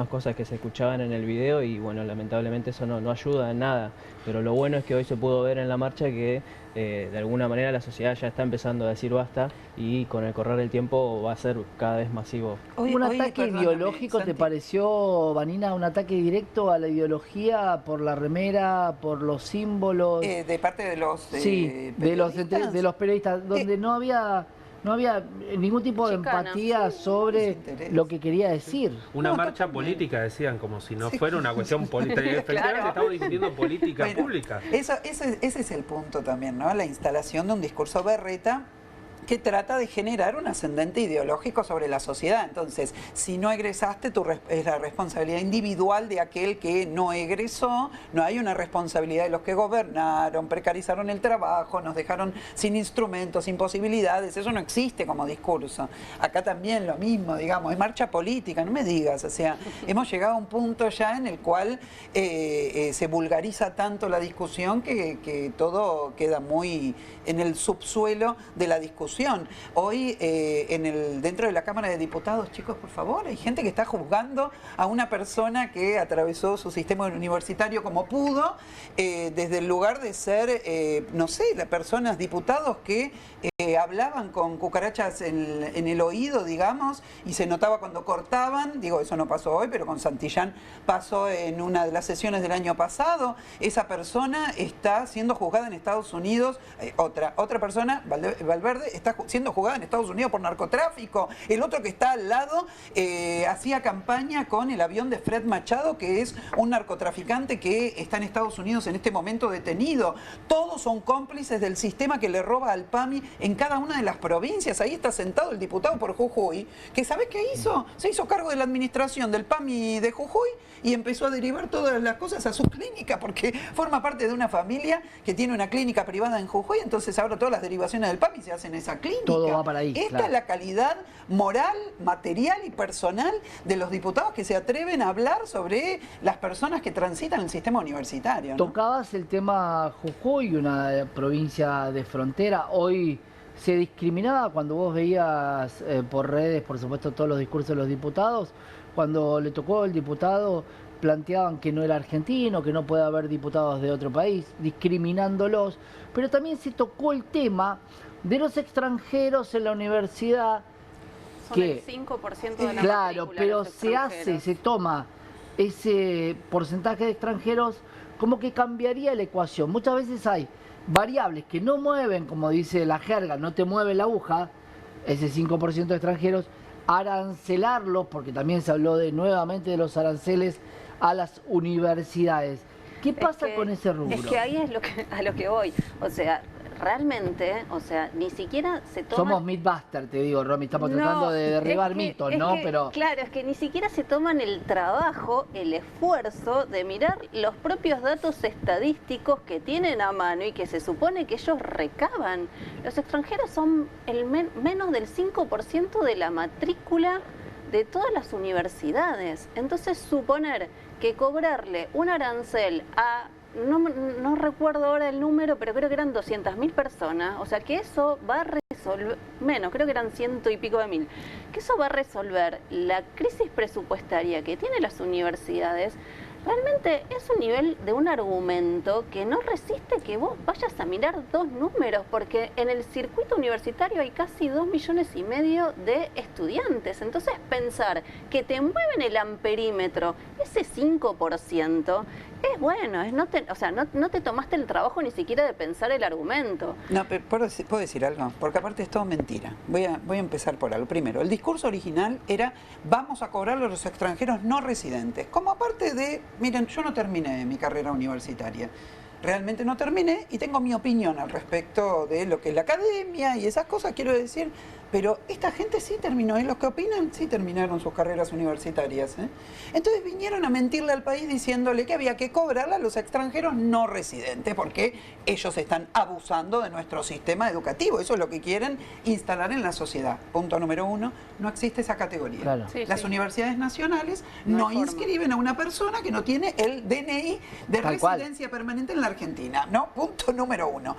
cosas que se escuchaban en el video, y bueno, lamentablemente eso no ayuda en nada. Pero lo bueno es que hoy se pudo ver en la marcha que de alguna manera la sociedad ya está empezando a decir basta, y con el correr del tiempo va a ser cada vez masivo. ¿Un ataque ideológico te pareció, Vanina, un ataque directo a la ideología por la remera, por los símbolos? De parte de los sí, de los periodistas, donde no había ningún tipo de empatía sobre lo que quería decir. Una marcha política, decían, como si no fuera una cuestión política. Efectivamente estamos discutiendo política pública. Ese es el punto también, ¿no? La instalación de un discurso berreta que trata de generar un ascendente ideológico sobre la sociedad. Entonces, si no egresaste, es la responsabilidad individual de aquel que no egresó. No hay una responsabilidad de los que gobernaron, precarizaron el trabajo, nos dejaron sin instrumentos, sin posibilidades. Eso no existe como discurso. Acá también lo mismo, digamos, es marcha política, no me digas. O sea, hemos llegado a un punto ya en el cual se vulgariza tanto la discusión que todo queda muy en el subsuelo de la discusión. Hoy dentro de la Cámara de Diputados, chicos, por favor, hay gente que está juzgando a una persona que atravesó su sistema universitario como pudo, desde el lugar de ser, no sé, las personas, diputados que hablaban con cucarachas en el oído, digamos, y se notaba cuando cortaban. Digo, eso no pasó hoy, pero con Santillán pasó en una de las sesiones del año pasado. Esa persona está siendo juzgada en Estados Unidos. Otra persona, Valverde, está siendo juzgada en Estados Unidos por narcotráfico. El otro que está al lado hacía campaña con el avión de Fred Machado, que es un narcotraficante que está en Estados Unidos en este momento detenido. Todos son cómplices del sistema que le roba al PAMI en cada una de las provincias. Ahí está sentado el diputado por Jujuy, que ¿sabés qué hizo? Se hizo cargo de la administración del PAMI de Jujuy y empezó a derivar todas las cosas a su clínica, porque forma parte de una familia que tiene una clínica privada en Jujuy. Entonces ahora todas las derivaciones del PAMI se hacen en esa clínica. Todo va para ahí. Esta es la calidad moral, material y personal de los diputados que se atreven a hablar sobre las personas que transitan el sistema universitario, ¿no? Tocabas el tema Jujuy, una provincia de frontera. Hoy se discriminaba cuando vos veías por redes, por supuesto, todos los discursos de los diputados. Cuando le tocó el diputado, planteaban que no era argentino, que no puede haber diputados de otro país, discriminándolos. Pero también se tocó el tema de los extranjeros en la universidad. Son el 5% de la claro, matrícula, pero los se extranjeros. se toma ese porcentaje de extranjeros como que cambiaría la ecuación. Muchas veces hay variables que no mueven, como dice la jerga, no te mueve la aguja, ese 5% de extranjeros, arancelarlos, porque también se habló nuevamente de los aranceles a las universidades. ¿Qué pasa con ese rubro? Es que ahí es a lo que voy. O sea, realmente, o sea, ni siquiera se toma... Somos Mythbuster, te digo, Romy, estamos tratando de derribar mitos, ¿no? Pero claro, es que ni siquiera se toman el trabajo, el esfuerzo de mirar los propios datos estadísticos que tienen a mano y que se supone que ellos recaban. Los extranjeros son menos del 5% de la matrícula de todas las universidades. Entonces, suponer que cobrarle un arancel a... No recuerdo ahora el número, pero creo que eran 200.000 personas. O sea que eso va a resolver, menos, creo que eran 100 y pico de mil. Que eso va a resolver la crisis presupuestaria que tienen las universidades. Realmente es un nivel de un argumento que no resiste que vos vayas a mirar dos números, porque en el circuito universitario hay casi 2,5 millones de estudiantes. Entonces pensar que te mueven el amperímetro ese 5%, es bueno, no te tomaste el trabajo ni siquiera de pensar el argumento. No, pero ¿puedo decir algo? Porque aparte es todo mentira. Voy a empezar por algo. Primero, el discurso original era vamos a cobrarle a los extranjeros no residentes. Como aparte de, miren, yo no terminé mi carrera universitaria. Realmente no terminé y tengo mi opinión al respecto de lo que es la academia y esas cosas, quiero decir, pero esta gente sí terminó, y los que opinan sí terminaron sus carreras universitarias. Entonces vinieron a mentirle al país diciéndole que había que cobrarle a los extranjeros no residentes porque ellos están abusando de nuestro sistema educativo. Eso es lo que quieren instalar en la sociedad. Punto número 1, no existe esa categoría. Claro. Las universidades nacionales no inscriben a una persona que no tiene el DNI de residencia permanente en la Argentina, ¿no? Punto número 1.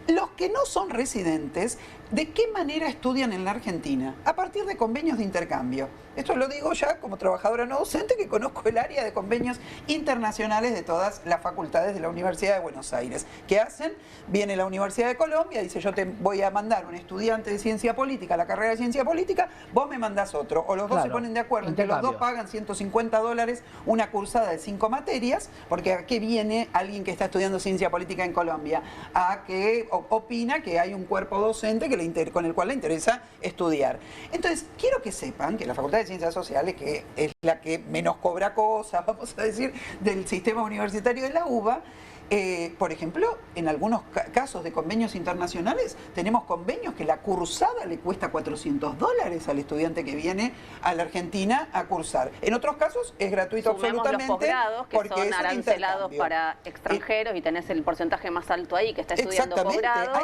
Los que no son residentes, ¿de qué manera estudian en la Argentina? A partir de convenios de intercambio. Esto lo digo ya como trabajadora no docente que conozco el área de convenios internacionales de todas las facultades de la Universidad de Buenos Aires. ¿Qué hacen? Viene la Universidad de Colombia, dice yo te voy a mandar un estudiante de ciencia política, la carrera de ciencia política, vos me mandás otro. O los dos se ponen de acuerdo, entre los dos pagan $150 una cursada de 5 materias, porque ¿a qué viene alguien que está estudiando ciencia política en Colombia? A que opina que hay un cuerpo docente que con el cual le interesa estudiar. Entonces, quiero que sepan que la Facultad de Ciencias Sociales, que es la que menos cobra cosas, vamos a decir, del sistema universitario de la UBA, por ejemplo, en algunos casos de convenios internacionales, tenemos convenios que la cursada le cuesta $400 al estudiante que viene a la Argentina a cursar. En otros casos es gratuito absolutamente. Los posgrados, que porque son arancelados para extranjeros y tenés el porcentaje más alto ahí que está estudiando posgrados,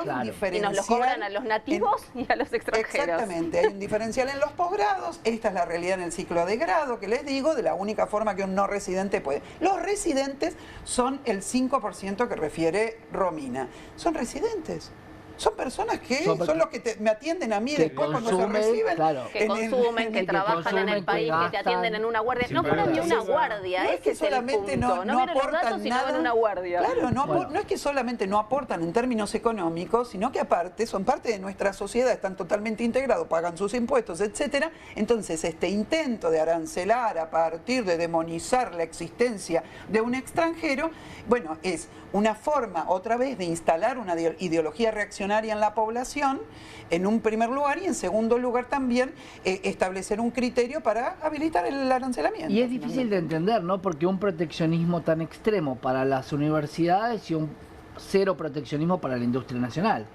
y nos los cobran a los nativos y a los extranjeros. Exactamente, hay un diferencial en los posgrados. Esta es la realidad en el ciclo de grado que les digo, de la única forma que un no residente puede. Los residentes son el 5% que refiere Romina. Son residentes. Son personas que son los que me atienden a mí después cuando se reciben. Claro. Que consumen, que trabajan en el país, que te atienden en una guardia. No cobran ni una guardia, no es que solamente no aportan nada. Una guardia. Claro, no es que solamente no aportan en términos económicos, sino que aparte son parte de nuestra sociedad, están totalmente integrados, pagan sus impuestos, etcétera. Entonces, este intento de arancelar a partir de demonizar la existencia de un extranjero, bueno, es una forma, otra vez, de instalar una ideología reaccionaria en la población, en un primer lugar, y en segundo lugar también establecer un criterio para habilitar el arancelamiento. Y es difícil de entender, ¿no? Porque un proteccionismo tan extremo para las universidades y un cero proteccionismo para la industria nacional,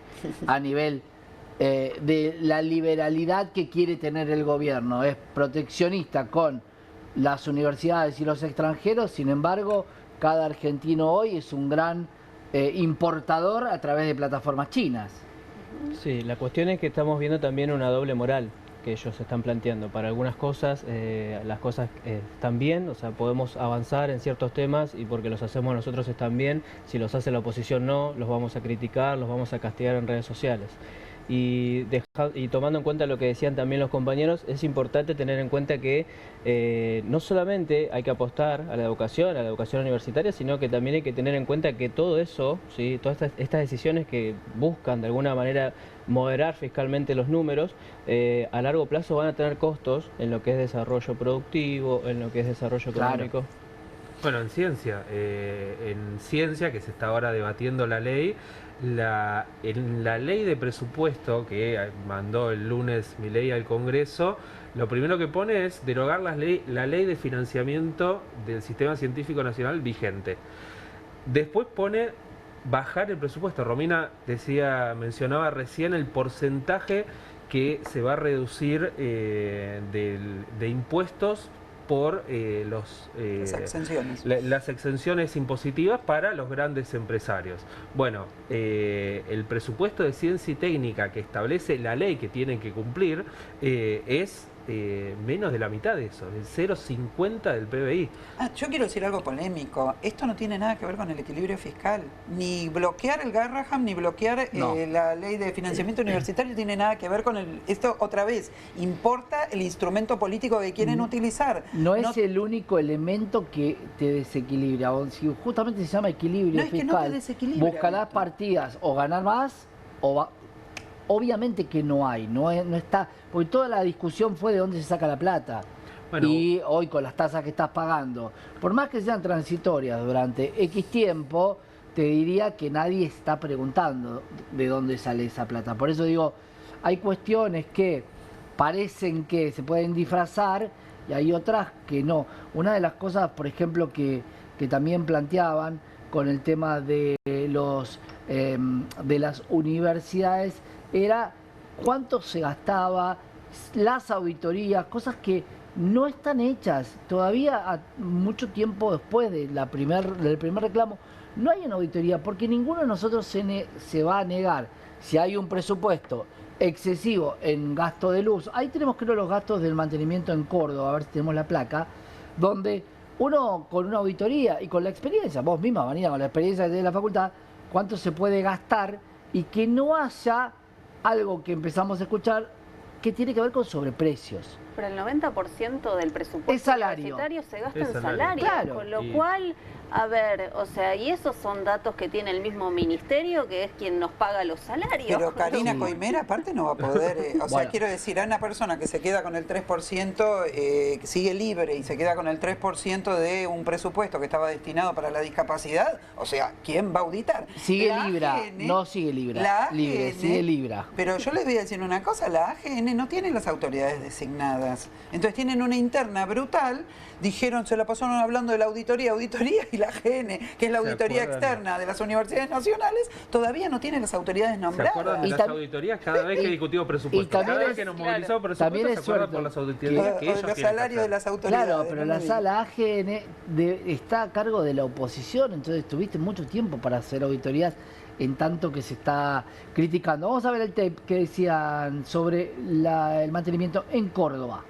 a nivel de la liberalidad que quiere tener el gobierno. Es proteccionista con las universidades y los extranjeros, sin embargo, cada argentino hoy es un gran importador a través de plataformas chinas. Sí, la cuestión es que estamos viendo también una doble moral que ellos están planteando. Para algunas cosas, las cosas están bien, o sea, podemos avanzar en ciertos temas y porque los hacemos nosotros están bien. Si los hace la oposición no, los vamos a criticar, los vamos a castigar en redes sociales. Y tomando en cuenta lo que decían también los compañeros, es importante tener en cuenta que no solamente hay que apostar a la educación universitaria, sino que también hay que tener en cuenta que todo eso, ¿sí? Todas estas decisiones que buscan de alguna manera moderar fiscalmente los números, a largo plazo van a tener costos en lo que es desarrollo productivo, en lo que es desarrollo económico. Bueno, en ciencia, que se está ahora debatiendo la ley, en la ley de presupuesto que mandó el lunes Milei al Congreso, lo primero que pone es derogar la ley de financiamiento del Sistema Científico Nacional vigente. Después pone bajar el presupuesto. Romina mencionaba recién el porcentaje que se va a reducir de impuestos por las exenciones impositivas para los grandes empresarios. Bueno, el presupuesto de ciencia y técnica que establece la ley que tienen que cumplir es menos de la mitad de eso, el 0,50 del PBI. Yo quiero decir algo polémico. Esto no tiene nada que ver con el equilibrio fiscal. Ni bloquear el Garraham, ni bloquear la ley de financiamiento universitario tiene nada que ver con esto. Otra vez, importa el instrumento político que quieren utilizar. No es el único elemento que te desequilibra. Si justamente se llama equilibrio fiscal, que no te desequilibra, buscarás partidas o ganar más o obviamente que no hay, no está, porque toda la discusión fue de dónde se saca la plata. Bueno, y hoy con las tasas que estás pagando, por más que sean transitorias durante X tiempo, te diría que nadie está preguntando de dónde sale esa plata. Por eso digo, hay cuestiones que parecen que se pueden disfrazar y hay otras que no. Una de las cosas, por ejemplo, que también planteaban con el tema de las universidades era cuánto se gastaba, las auditorías, cosas que no están hechas todavía mucho tiempo después del primer reclamo. No hay una auditoría porque ninguno de nosotros se va a negar si hay un presupuesto excesivo en gasto de luz. Ahí tenemos, creo, los gastos del mantenimiento en Córdoba, a ver si tenemos la placa, donde uno con una auditoría y con la experiencia, vos misma, Vanina, con la experiencia de la facultad, cuánto se puede gastar y que no haya algo que empezamos a escuchar que tiene que ver con sobreprecios. Pero el 90% del presupuesto es salario. Universitario se gasta en salario, claro. Con lo cual, a ver, o sea, y esos son datos que tiene el mismo ministerio, que es quien nos paga los salarios. Pero Karina Coimera aparte no va a poder, o sea, quiero decir, a una persona que se queda con el 3%, que sigue libre y se queda con el 3% de un presupuesto que estaba destinado para la discapacidad, o sea, ¿quién va a auditar? Sigue Libra, no sigue Libra, la AGN, sigue Libra. Pero yo les voy a decir una cosa, la AGN no tiene las autoridades designadas. Entonces tienen una interna brutal, dijeron, se la pasaron hablando de la auditoría y la AGN, que es la auditoría externa de las universidades nacionales, todavía no tiene las autoridades nombradas. ¿Se acuerdan de las auditorías cada vez que discutimos presupuesto? Cada vez que nos movilizamos presupuesto, ¿se acuerdan por las auditorías que ellos los salarios de las autoridades? Claro, pero la sala AGN está a cargo de la oposición, entonces tuviste mucho tiempo para hacer auditorías en tanto que se está criticando. Vamos a ver el tape que decían sobre el mantenimiento en Córdoba.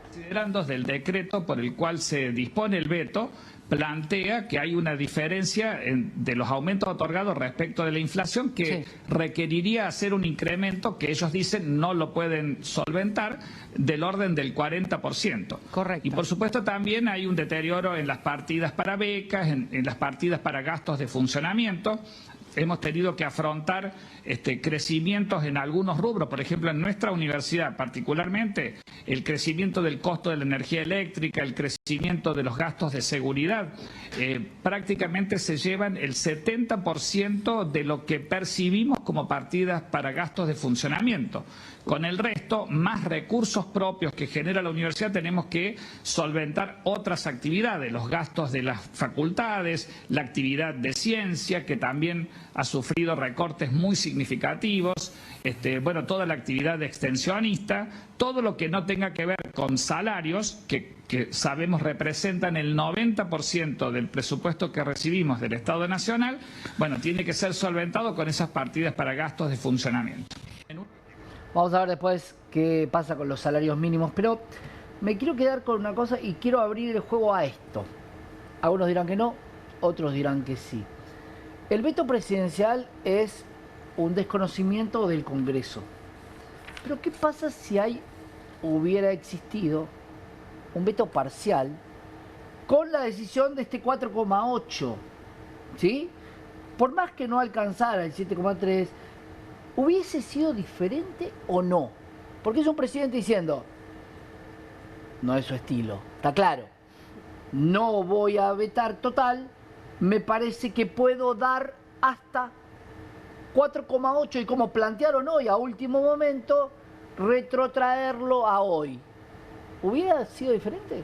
Considerandos del decreto por el cual se dispone el veto, plantea que hay una diferencia de los aumentos otorgados respecto de la inflación que requeriría hacer un incremento que ellos dicen no lo pueden solventar del orden del 40%. Correcto. Y por supuesto también hay un deterioro en las partidas para becas, en las partidas para gastos de funcionamiento. Hemos tenido que afrontar crecimientos en algunos rubros, por ejemplo en nuestra universidad particularmente, el crecimiento del costo de la energía eléctrica, el crecimiento de los gastos de seguridad, prácticamente se llevan el 70% de lo que percibimos como partidas para gastos de funcionamiento. Con el resto, más recursos propios que genera la universidad, tenemos que solventar otras actividades, los gastos de las facultades, la actividad de ciencia, que también ha sufrido recortes muy significativos, bueno, toda la actividad extensionista, todo lo que no tenga que ver con salarios, que sabemos representan el 90% del presupuesto que recibimos del Estado Nacional, bueno, tiene que ser solventado con esas partidas para gastos de funcionamiento. Vamos a ver después qué pasa con los salarios mínimos, pero me quiero quedar con una cosa y quiero abrir el juego a esto. Algunos dirán que no, otros dirán que sí. El veto presidencial es un desconocimiento del Congreso. Pero ¿qué pasa si hubiera existido un veto parcial con la decisión de este 4,8? ¿Sí? Por más que no alcanzara el 7,3, ¿hubiese sido diferente o no? Porque es un presidente diciendo, no es su estilo, está claro, no voy a vetar total, me parece que puedo dar hasta 4,8 y como plantearon hoy a último momento, retrotraerlo a hoy. ¿Hubiera sido diferente?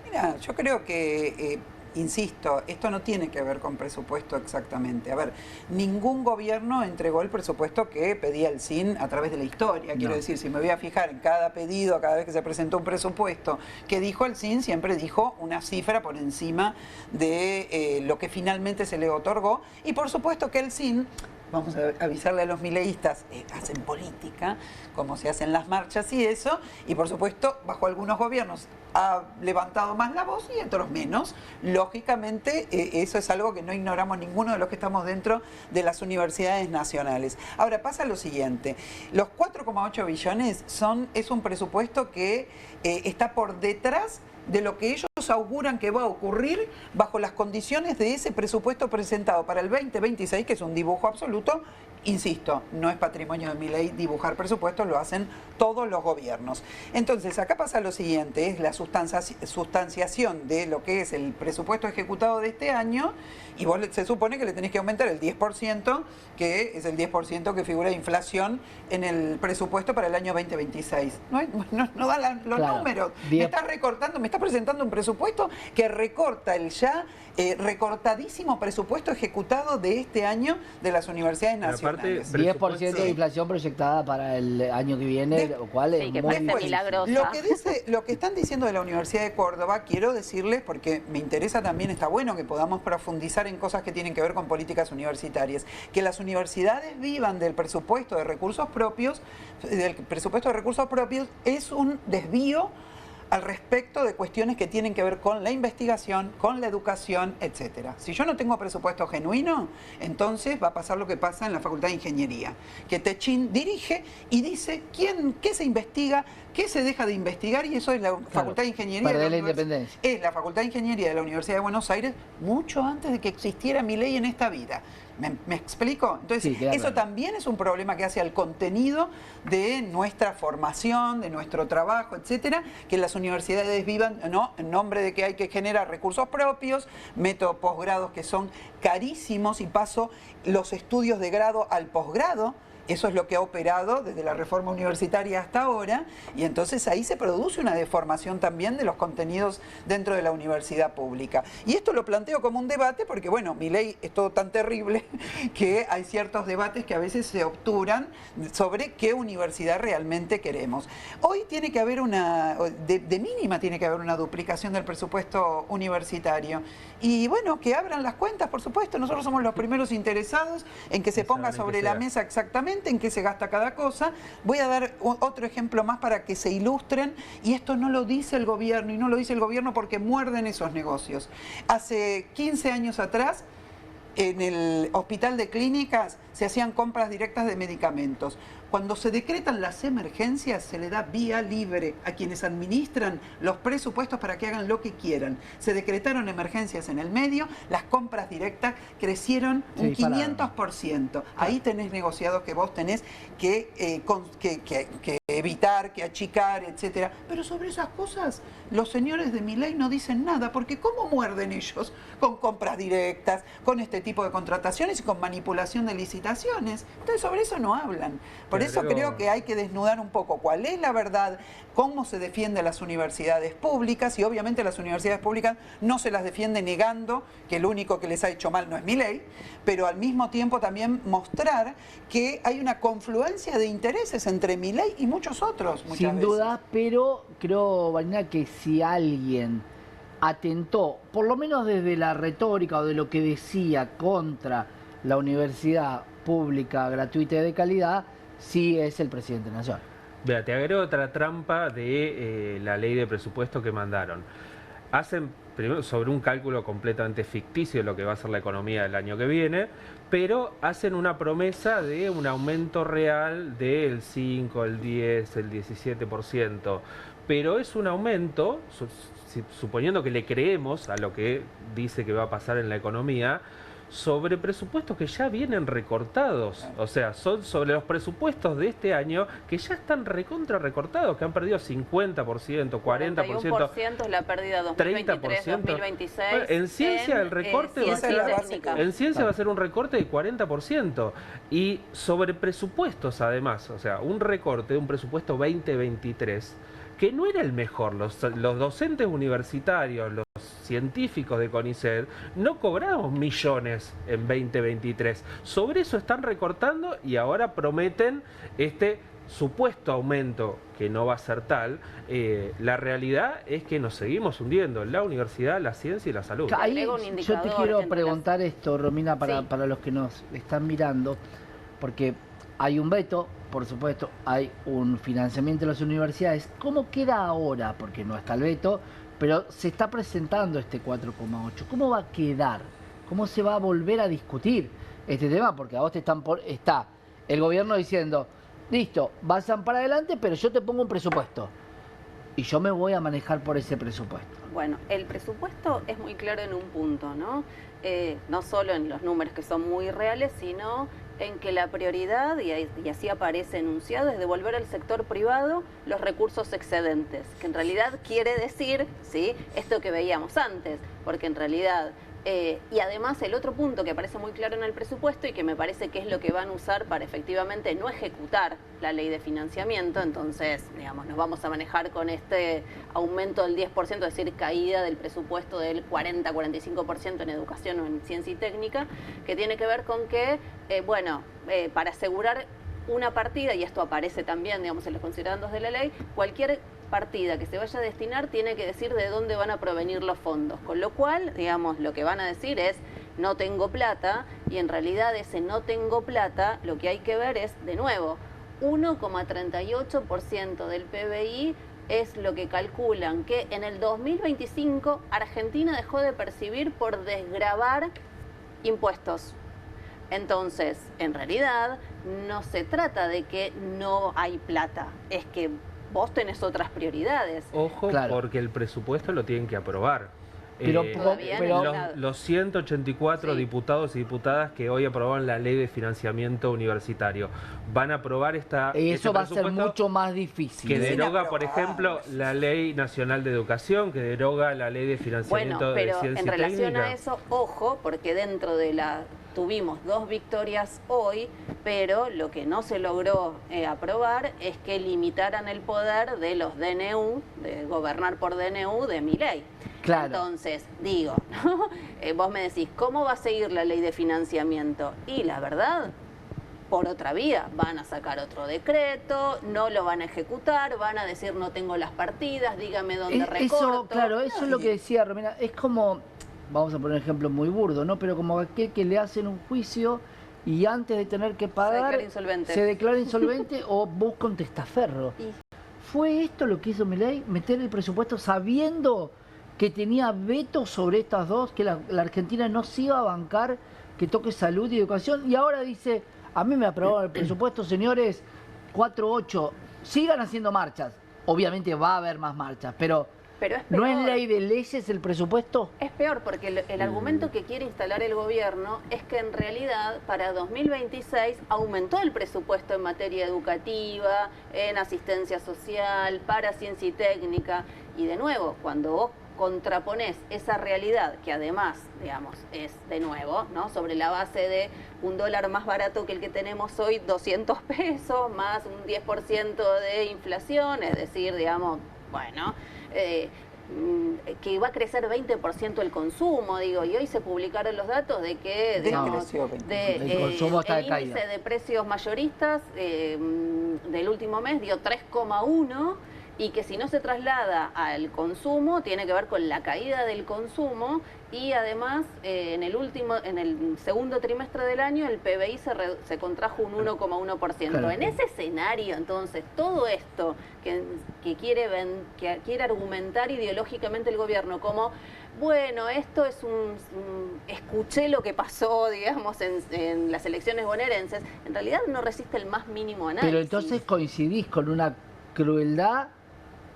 Mira, yo creo que insisto, esto no tiene que ver con presupuesto exactamente. A ver, ningún gobierno entregó el presupuesto que pedía el CIN a través de la historia. Quiero decir, si me voy a fijar en cada pedido, cada vez que se presentó un presupuesto que dijo el CIN, siempre dijo una cifra por encima de lo que finalmente se le otorgó. Y por supuesto que el CIN, vamos a avisarle a los mileístas, hacen política, como se hacen las marchas y eso, y por supuesto, bajo algunos gobiernos ha levantado más la voz y otros menos. Lógicamente, eso es algo que no ignoramos ninguno de los que estamos dentro de las universidades nacionales. Ahora, pasa lo siguiente, los 4,8 billones es un presupuesto que está por detrás de lo que ellos auguran que va a ocurrir bajo las condiciones de ese presupuesto presentado para el 2026, que es un dibujo absoluto. Insisto, no es patrimonio de Milei dibujar presupuestos, lo hacen todos los gobiernos. Entonces, acá pasa lo siguiente, es la sustanciación de lo que es el presupuesto ejecutado de este año, y vos se supone que le tenés que aumentar el 10%, que es el 10% que figura de inflación en el presupuesto para el año 2026. No da los números. Me está recortando, me está presentando un presupuesto que recorta el ya recortadísimo presupuesto ejecutado de este año de las universidades nacionales. 10% de inflación proyectada para el año que viene, lo cual es muy milagrosa. Lo que están diciendo de la Universidad de Córdoba, quiero decirles, porque me interesa también, está bueno que podamos profundizar en cosas que tienen que ver con políticas universitarias, que las universidades vivan del presupuesto de recursos propios, es un desvío al respecto de cuestiones que tienen que ver con la investigación, con la educación, etcétera. Si yo no tengo presupuesto genuino, entonces va a pasar lo que pasa en la Facultad de Ingeniería, que Techín dirige y dice qué se investiga, qué se deja de investigar, y eso es la Facultad de Ingeniería. Perder la independencia. Es la Facultad de Ingeniería de la Universidad de Buenos Aires mucho antes de que existiera Milei en esta vida. ¿Me explico? Entonces, sí, eso también es un problema que hace al contenido de nuestra formación, de nuestro trabajo, etcétera, que las universidades vivan, ¿no?, en nombre de que hay que generar recursos propios, meto posgrados que son carísimos y paso los estudios de grado al posgrado. Eso es lo que ha operado desde la reforma universitaria hasta ahora, y entonces ahí se produce una deformación también de los contenidos dentro de la universidad pública. Y esto lo planteo como un debate porque, bueno, Milei es todo tan terrible que hay ciertos debates que a veces se obturan sobre qué universidad realmente queremos. Hoy tiene que haber de mínima tiene que haber una duplicación del presupuesto universitario. Y bueno, que abran las cuentas, por supuesto. Nosotros somos los primeros interesados en que se ponga sobre la mesa exactamente en qué se gasta cada cosa. Voy a dar otro ejemplo más para que se ilustren, y esto no lo dice el gobierno, y no lo dice el gobierno porque muerden esos negocios. Hace 15 años atrás, en el Hospital de Clínicas se hacían compras directas de medicamentos. Cuando se decretan las emergencias, se le da vía libre a quienes administran los presupuestos para que hagan lo que quieran. Se decretaron emergencias en el medio, las compras directas crecieron un 500%. Ahí tenés negociados que vos tenés que evitar, que achicar, etcétera. Pero sobre esas cosas, los señores de Milei no dicen nada, porque ¿cómo muerden ellos? Con compras directas, con este tipo de contrataciones y con manipulación de licitaciones. Entonces, sobre eso no hablan. Por eso creo que hay que desnudar un poco cuál es la verdad, cómo se defiende a las universidades públicas, y obviamente las universidades públicas no se las defiende negando que el único que les ha hecho mal no es Milei, pero al mismo tiempo también mostrar que hay una confluencia de intereses entre Milei y muchos otros. Sin duda, pero creo, Vanina, que si alguien atentó, por lo menos desde la retórica o de lo que decía, contra la universidad pública, gratuita y de calidad, sí es el presidente nacional. Vea, te agrego otra trampa de la ley de presupuesto que mandaron. Hacen primero sobre un cálculo completamente ficticio de lo que va a ser la economía del año que viene, pero hacen una promesa de un aumento real del 5, el 10, el 17%. Pero es un aumento, suponiendo que le creemos a lo que dice que va a pasar en la economía, sobre presupuestos que ya vienen recortados. O sea, son sobre los presupuestos de este año que ya están recortados, que han perdido 50%, 40%. 41% es la pérdida 2023, 2026. Bueno, en ciencia el recorte va a ser, en ciencia va a ser un recorte de 40%. Y sobre presupuestos además, o sea, un recorte de un presupuesto 2023 que no era el mejor. Los docentes universitarios, los científicos de CONICET, no cobramos millones en 2023. Sobre eso están recortando y ahora prometen este supuesto aumento que no va a ser tal. La realidad es que nos seguimos hundiendo en la universidad, la ciencia y la salud. Ahí, yo te quiero preguntar esto, Romina, para los que nos están mirando, porque hay un veto, por supuesto, hay un financiamiento de las universidades. ¿Cómo queda ahora? Porque no está el veto, pero se está presentando este 4,8. ¿Cómo va a quedar? ¿Cómo se va a volver a discutir este tema? Porque a vos te está el gobierno diciendo, listo, vayan para adelante, pero yo te pongo un presupuesto. Y yo me voy a manejar por ese presupuesto. Bueno, el presupuesto es muy claro en un punto, ¿no? No solo en los números que son muy reales, sino en que la prioridad, y así aparece enunciado, es devolver al sector privado los recursos excedentes, que en realidad quiere decir, ¿sí?, esto que veíamos antes, porque en realidad... y además el otro punto que aparece muy claro en el presupuesto y que me parece que es lo que van a usar para efectivamente no ejecutar la ley de financiamiento, entonces, digamos, nos vamos a manejar con este aumento del 10%, es decir, caída del presupuesto del 40-45% en educación o en ciencia y técnica, que tiene que ver con que, para asegurar una partida, y esto aparece también, digamos, en los considerandos de la ley, cualquier partida que se vaya a destinar tiene que decir de dónde van a provenir los fondos, con lo cual, digamos, lo que van a decir es no tengo plata, y en realidad ese no tengo plata, lo que hay que ver es, de nuevo, 1,38% del PBI es lo que calculan que en el 2025 Argentina dejó de percibir por desgravar impuestos. Entonces, en realidad, no se trata de que no hay plata, es que vos tenés otras prioridades. Ojo, porque el presupuesto lo tienen que aprobar. Pero los 184 diputados y diputadas que hoy aprobaron la ley de financiamiento universitario van a aprobar eso va a ser mucho más difícil. Que deroga, por ejemplo, la Ley Nacional de Educación, que deroga la ley de financiamiento de ciencia y técnica. En relación a eso, ojo, porque dentro de tuvimos 2 victorias hoy, pero lo que no se logró aprobar es que limitaran el poder de los DNU, de gobernar por DNU, de Milei. Claro. Entonces, digo, ¿no? Vos me decís, ¿cómo va a seguir la ley de financiamiento? Y la verdad, por otra vía, van a sacar otro decreto, no lo van a ejecutar, van a decir no tengo las partidas, dígame dónde recorto. Eso es lo que decía Romina, es como, vamos a poner un ejemplo muy burdo, ¿no? Pero como aquel que le hacen un juicio y antes de tener que pagar se declara insolvente o busca un testaferro. ¿Fue esto lo que hizo Milei? Meter el presupuesto sabiendo que tenía veto sobre estas dos, que la Argentina no se iba a bancar que toque salud y educación, y ahora dice, a mí me aprobaron el presupuesto, señores, 4.8, sigan haciendo marchas. Obviamente va a haber más marchas, pero es peor. ¿No es ley de leyes el presupuesto? Es peor, porque el argumento que quiere instalar el gobierno es que en realidad para 2026 aumentó el presupuesto en materia educativa, en asistencia social, para ciencia y técnica, y de nuevo, cuando vos contraponés esa realidad, que además, digamos, es de nuevo, ¿no?, sobre la base de un dólar más barato que el que tenemos hoy, 200 pesos, más un 10% de inflación, es decir, digamos, bueno, que va a crecer 20% el consumo, digo, y hoy se publicaron los datos de que, digamos, el consumo está de caída. Índice de precios mayoristas del último mes dio 3,1, y que si no se traslada al consumo, tiene que ver con la caída del consumo, y además en el segundo trimestre del año el PBI se contrajo un 1,1%. Claro. En ese escenario, entonces, todo esto que quiere argumentar ideológicamente el gobierno como, bueno, esto es escuché lo que pasó, digamos, en las elecciones bonaerenses, en realidad no resiste el más mínimo análisis. Pero entonces coincidís con una crueldad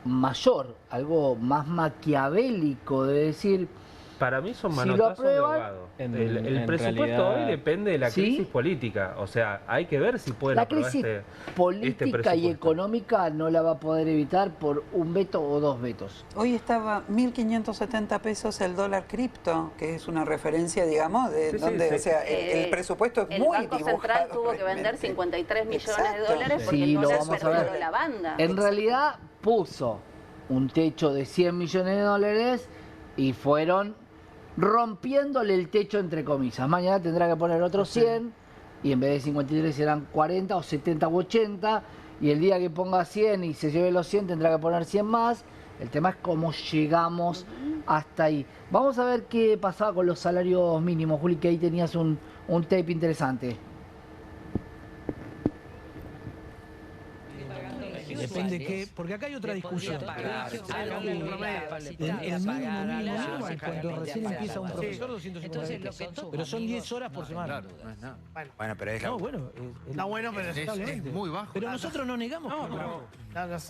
mayor, algo más maquiavélico, de decir, para mí son manotazos de ahogado. El presupuesto realidad, hoy depende de la crisis política. O sea, hay que ver si pueden aprobar La crisis política y económica no la va a poder evitar por un veto o 2 vetos. Hoy estaba 1.570 pesos el dólar cripto, que es una referencia, digamos, de donde, o sea, el presupuesto es muy dibujado. El Banco Central tuvo que vender 53 millones de dólares porque sí, el dólar lo vamos a ver. la banda. En realidad puso un techo de 100 millones de dólares y fueron rompiéndole el techo entre comillas. Mañana tendrá que poner otros 100 y en vez de 53 serán 40 o 70 u 80 y el día que ponga 100 y se lleve los 100 tendrá que poner 100 más. El tema es cómo llegamos hasta ahí. Vamos a ver qué pasaba con los salarios mínimos, Juli, que ahí tenías un tape interesante. Depende que, porque acá hay otra discusión. El mínimo es cuando recién empieza un profesor 250 pesos. Pero son 10 horas por semana. Claro, no es nada. Bueno, pero es no, bueno, está bueno, pero es muy bajo. Pero nosotros no negamos que es bajo.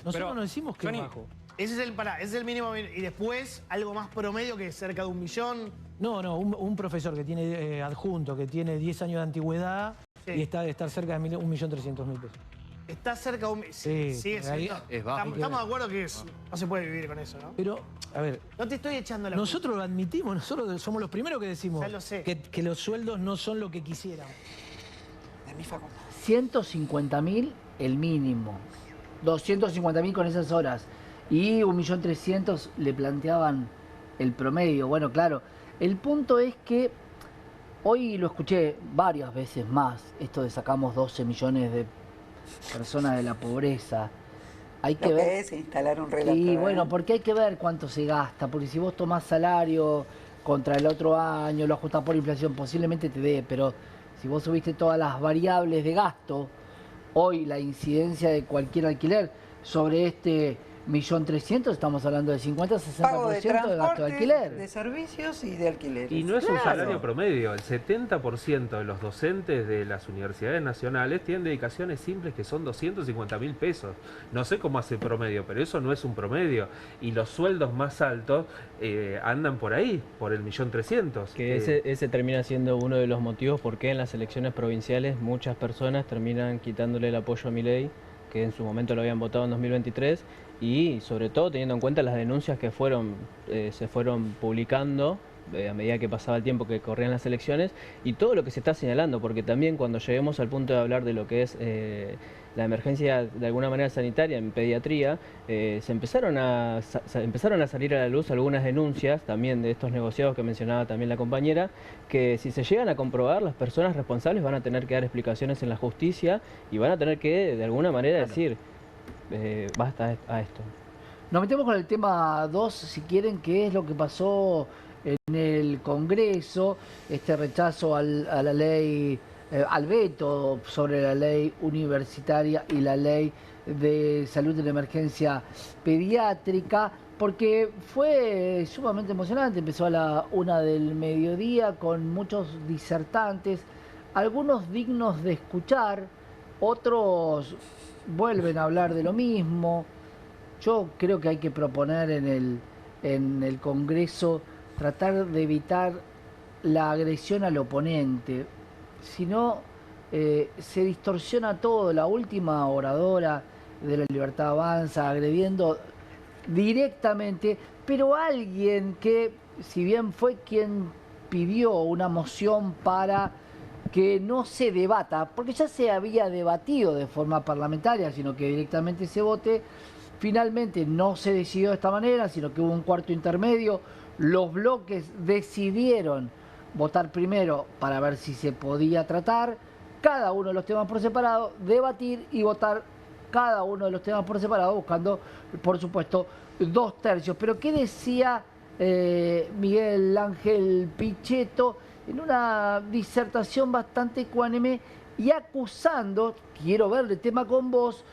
Nosotros no decimos que es bajo. Ese es el mínimo. Y después, algo más promedio que cerca de 1 millón. No, un profesor que tiene adjunto, que tiene 10 años de antigüedad y está de estar cerca de 1.300.000 pesos. Está cerca de un... Sí, sigue siendo. Es bajo. Estamos de acuerdo que no se puede vivir con eso, ¿no? Pero, a ver... No te estoy echando la... Nosotros lo admitimos, nosotros somos los primeros que decimos ya lo sé. Que los sueldos no son lo que quisiéramos. De mi facultad. 150.000 el mínimo. 250.000 con esas horas. Y 1.300.000 le planteaban el promedio. Bueno, claro. El punto es que hoy lo escuché varias veces más. Esto de sacamos 12 millones de personas de la pobreza. Hay que ver. Es instalar un relato. Y bueno, porque hay que ver cuánto se gasta, porque si vos tomás salario contra el otro año, lo ajustás por inflación, posiblemente te dé, pero si vos subiste todas las variables de gasto, hoy la incidencia de cualquier alquiler sobre este 1.300.000, estamos hablando de 50-60% de gasto de alquiler. De servicios y de alquileres. Y no es un salario promedio. El 70% de los docentes de las universidades nacionales tienen dedicaciones simples que son 250.000 pesos. No sé cómo hace promedio, pero eso no es un promedio. Y los sueldos más altos andan por ahí, por el 1.300.000. Que ese termina siendo uno de los motivos por qué en las elecciones provinciales muchas personas terminan quitándole el apoyo a Milei, que en su momento lo habían votado en 2023, y sobre todo teniendo en cuenta las denuncias que se fueron publicando a medida que pasaba el tiempo que corrían las elecciones, y todo lo que se está señalando, porque también cuando lleguemos al punto de hablar de lo que es la emergencia de alguna manera sanitaria en pediatría, se empezaron a salir a la luz algunas denuncias también de estos negociados que mencionaba también la compañera, que si se llegan a comprobar, las personas responsables van a tener que dar explicaciones en la justicia y van a tener que de alguna manera decir basta a esto. Nos metemos con el tema 2, si quieren, que es lo que pasó en el Congreso, este rechazo a la ley, al veto sobre la ley universitaria y la ley de salud de la emergencia pediátrica, porque fue sumamente emocionante. Empezó a la 1 del mediodía con muchos disertantes, algunos dignos de escuchar, otros vuelven a hablar de lo mismo. Yo creo que hay que proponer en el Congreso tratar de evitar la agresión al oponente, si no se distorsiona todo. La última oradora de La Libertad Avanza agrediendo directamente, pero alguien que, si bien fue quien pidió una moción para que no se debata, porque ya se había debatido de forma parlamentaria, sino que directamente se vote, finalmente no se decidió de esta manera, sino que hubo un cuarto intermedio. Los bloques decidieron votar primero para ver si se podía tratar cada uno de los temas por separado, debatir y votar cada uno de los temas por separado, buscando, por supuesto, 2/3. Pero ¿qué decía Miguel Ángel Pichetto en una disertación bastante ecuánime y acusando, quiero ver el tema con vos,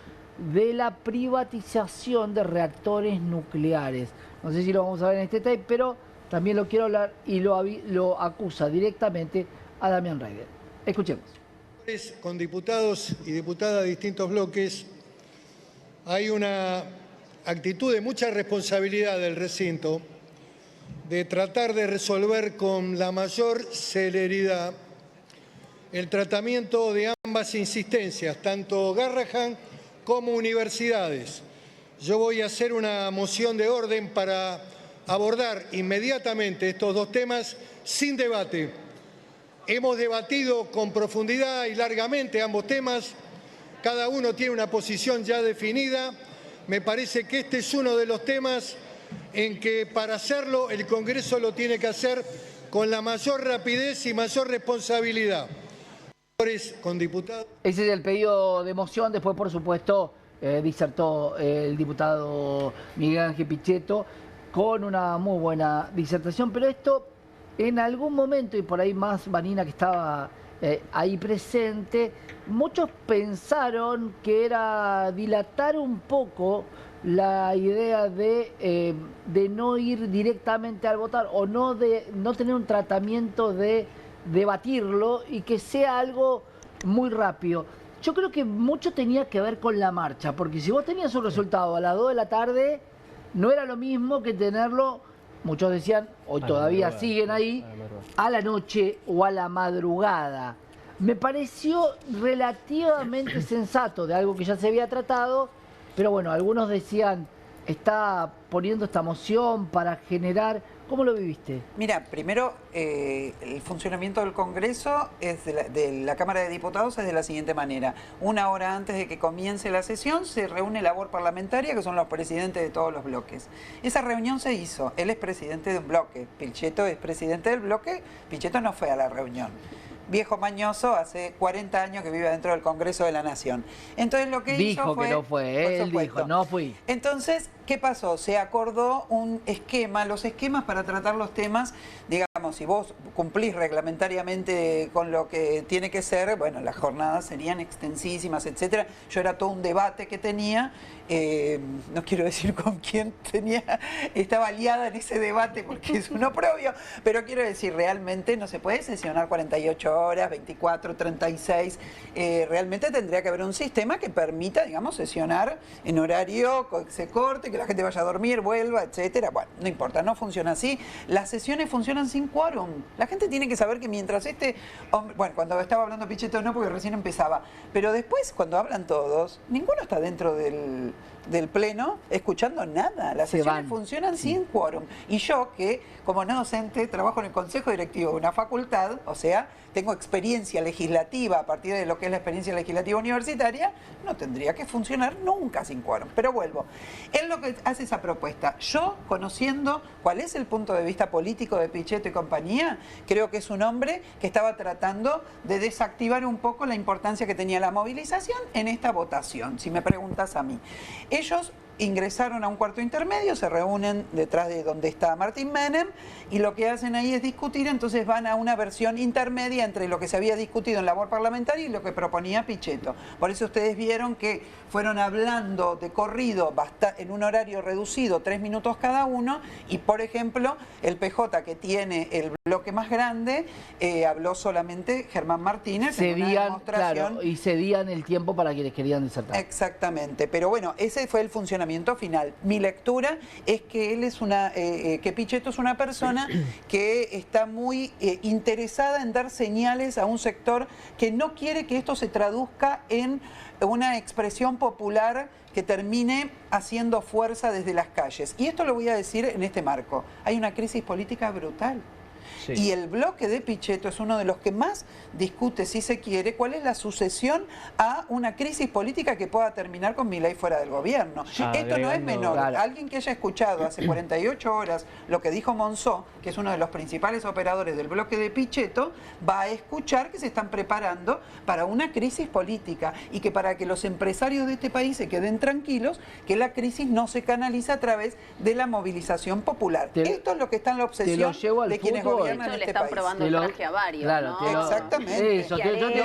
de la privatización de reactores nucleares? No sé si lo vamos a ver en este tape, pero también lo quiero hablar y lo acusa directamente a Damián Reider. Escuchemos. Con diputados y diputadas de distintos bloques hay una actitud de mucha responsabilidad del recinto de tratar de resolver con la mayor celeridad el tratamiento de ambas insistencias, tanto Garrahan como universidades. Yo voy a hacer una moción de orden para abordar inmediatamente estos dos temas sin debate. Hemos debatido con profundidad y largamente ambos temas. Cada uno tiene una posición ya definida. me parece que este es uno de los temas en que para hacerlo el Congreso lo tiene que hacer con la mayor rapidez y mayor responsabilidad. Con diputados. Ese es el pedido de moción. Después, por supuesto, disertó el diputado Miguel Ángel Pichetto con una muy buena disertación, pero esto en algún momento, y por ahí más Vanina que estaba ahí presente, muchos pensaron que era dilatar un poco la idea de no ir directamente al votar o no tener un tratamiento de debatirlo y que sea algo muy rápido. Yo creo que mucho tenía que ver con la marcha, porque si vos tenías un resultado a las 2 de la tarde, no era lo mismo que tenerlo, muchos decían, hoy todavía siguen ahí, a la noche o a la madrugada. Me pareció relativamente sensato de algo que ya se había tratado, pero bueno, algunos decían, está poniendo esta moción para generar... ¿Cómo lo viviste? Mira, primero, el funcionamiento del Congreso de la Cámara de Diputados es de la siguiente manera. Una hora antes de que comience la sesión se reúne la labor parlamentaria, que son los presidentes de todos los bloques. Esa reunión se hizo. Él es presidente de un bloque. Pichetto es presidente del bloque. Pichetto no fue a la reunión. Viejo mañoso, hace 40 años que vive dentro del Congreso de la Nación. Entonces lo que hizo fue... Dijo que no fue, él dijo, no fui. Entonces, ¿qué pasó? Se acordó un esquema, los esquemas para tratar los temas, digamos, si vos cumplís reglamentariamente con lo que tiene que ser, bueno, las jornadas serían extensísimas, etcétera. Yo era todo un debate que tenía, no quiero decir con quién estaba aliada en ese debate porque es un oprobio, pero quiero decir, realmente no se puede sesionar 48 horas, 24, 36, realmente tendría que haber un sistema que permita, digamos, sesionar en horario que se corte, que la gente vaya a dormir, vuelva, etcétera. Bueno, no importa, no funciona así. Las sesiones funcionan sin quórum. La gente tiene que saber que mientras este hombre, bueno, cuando estaba hablando Pichetto no, porque recién empezaba, pero después cuando hablan todos, ninguno está dentro del pleno escuchando nada. Las sesiones funcionan sin quórum. Y yo, que como no docente trabajo en el Consejo Directivo de una facultad, o sea, tengo experiencia legislativa a partir de lo que es la experiencia legislativa universitaria, no tendría que funcionar nunca sin quórum. Pero vuelvo. Él lo que hace esa propuesta. Yo, conociendo cuál es el punto de vista político de Pichetto y compañía, creo que es un hombre que estaba tratando de desactivar un poco la importancia que tenía la movilización en esta votación, si me preguntas a mí. Ellos ingresaron a un cuarto intermedio, se reúnen detrás de donde está Martín Menem y lo que hacen ahí es discutir, entonces van a una versión intermedia entre lo que se había discutido en labor parlamentaria y lo que proponía Pichetto. Por eso ustedes vieron que fueron hablando de corrido en un horario reducido, 3 minutos cada uno, y por ejemplo el PJ, que tiene el bloque más grande, habló solamente Germán Martínez en una demostración. Claro, y cedían el tiempo para quienes querían disertar. Exactamente, pero bueno, ese fue el funcionamiento final. Mi lectura es que él es que Pichetto es una persona que está muy interesada en dar señales a un sector que no quiere que esto se traduzca en una expresión popular que termine haciendo fuerza desde las calles. Y esto lo voy a decir en este marco. Hay una crisis política brutal. Sí. Y el bloque de Pichetto es uno de los que más discute, si se quiere, cuál es la sucesión a una crisis política que pueda terminar con Milei fuera del gobierno. Esto no es menor. Claro. Alguien que haya escuchado hace 48 horas lo que dijo Monzó, que es uno de los principales operadores del bloque de Pichetto, va a escuchar que se están preparando para una crisis política y que para que los empresarios de este país se queden tranquilos, que la crisis no se canaliza a través de la movilización popular. Esto es lo que está en la obsesión de quienes gobiernan. De hecho, le están probando el traje a varios, claro, ¿no? Exactamente.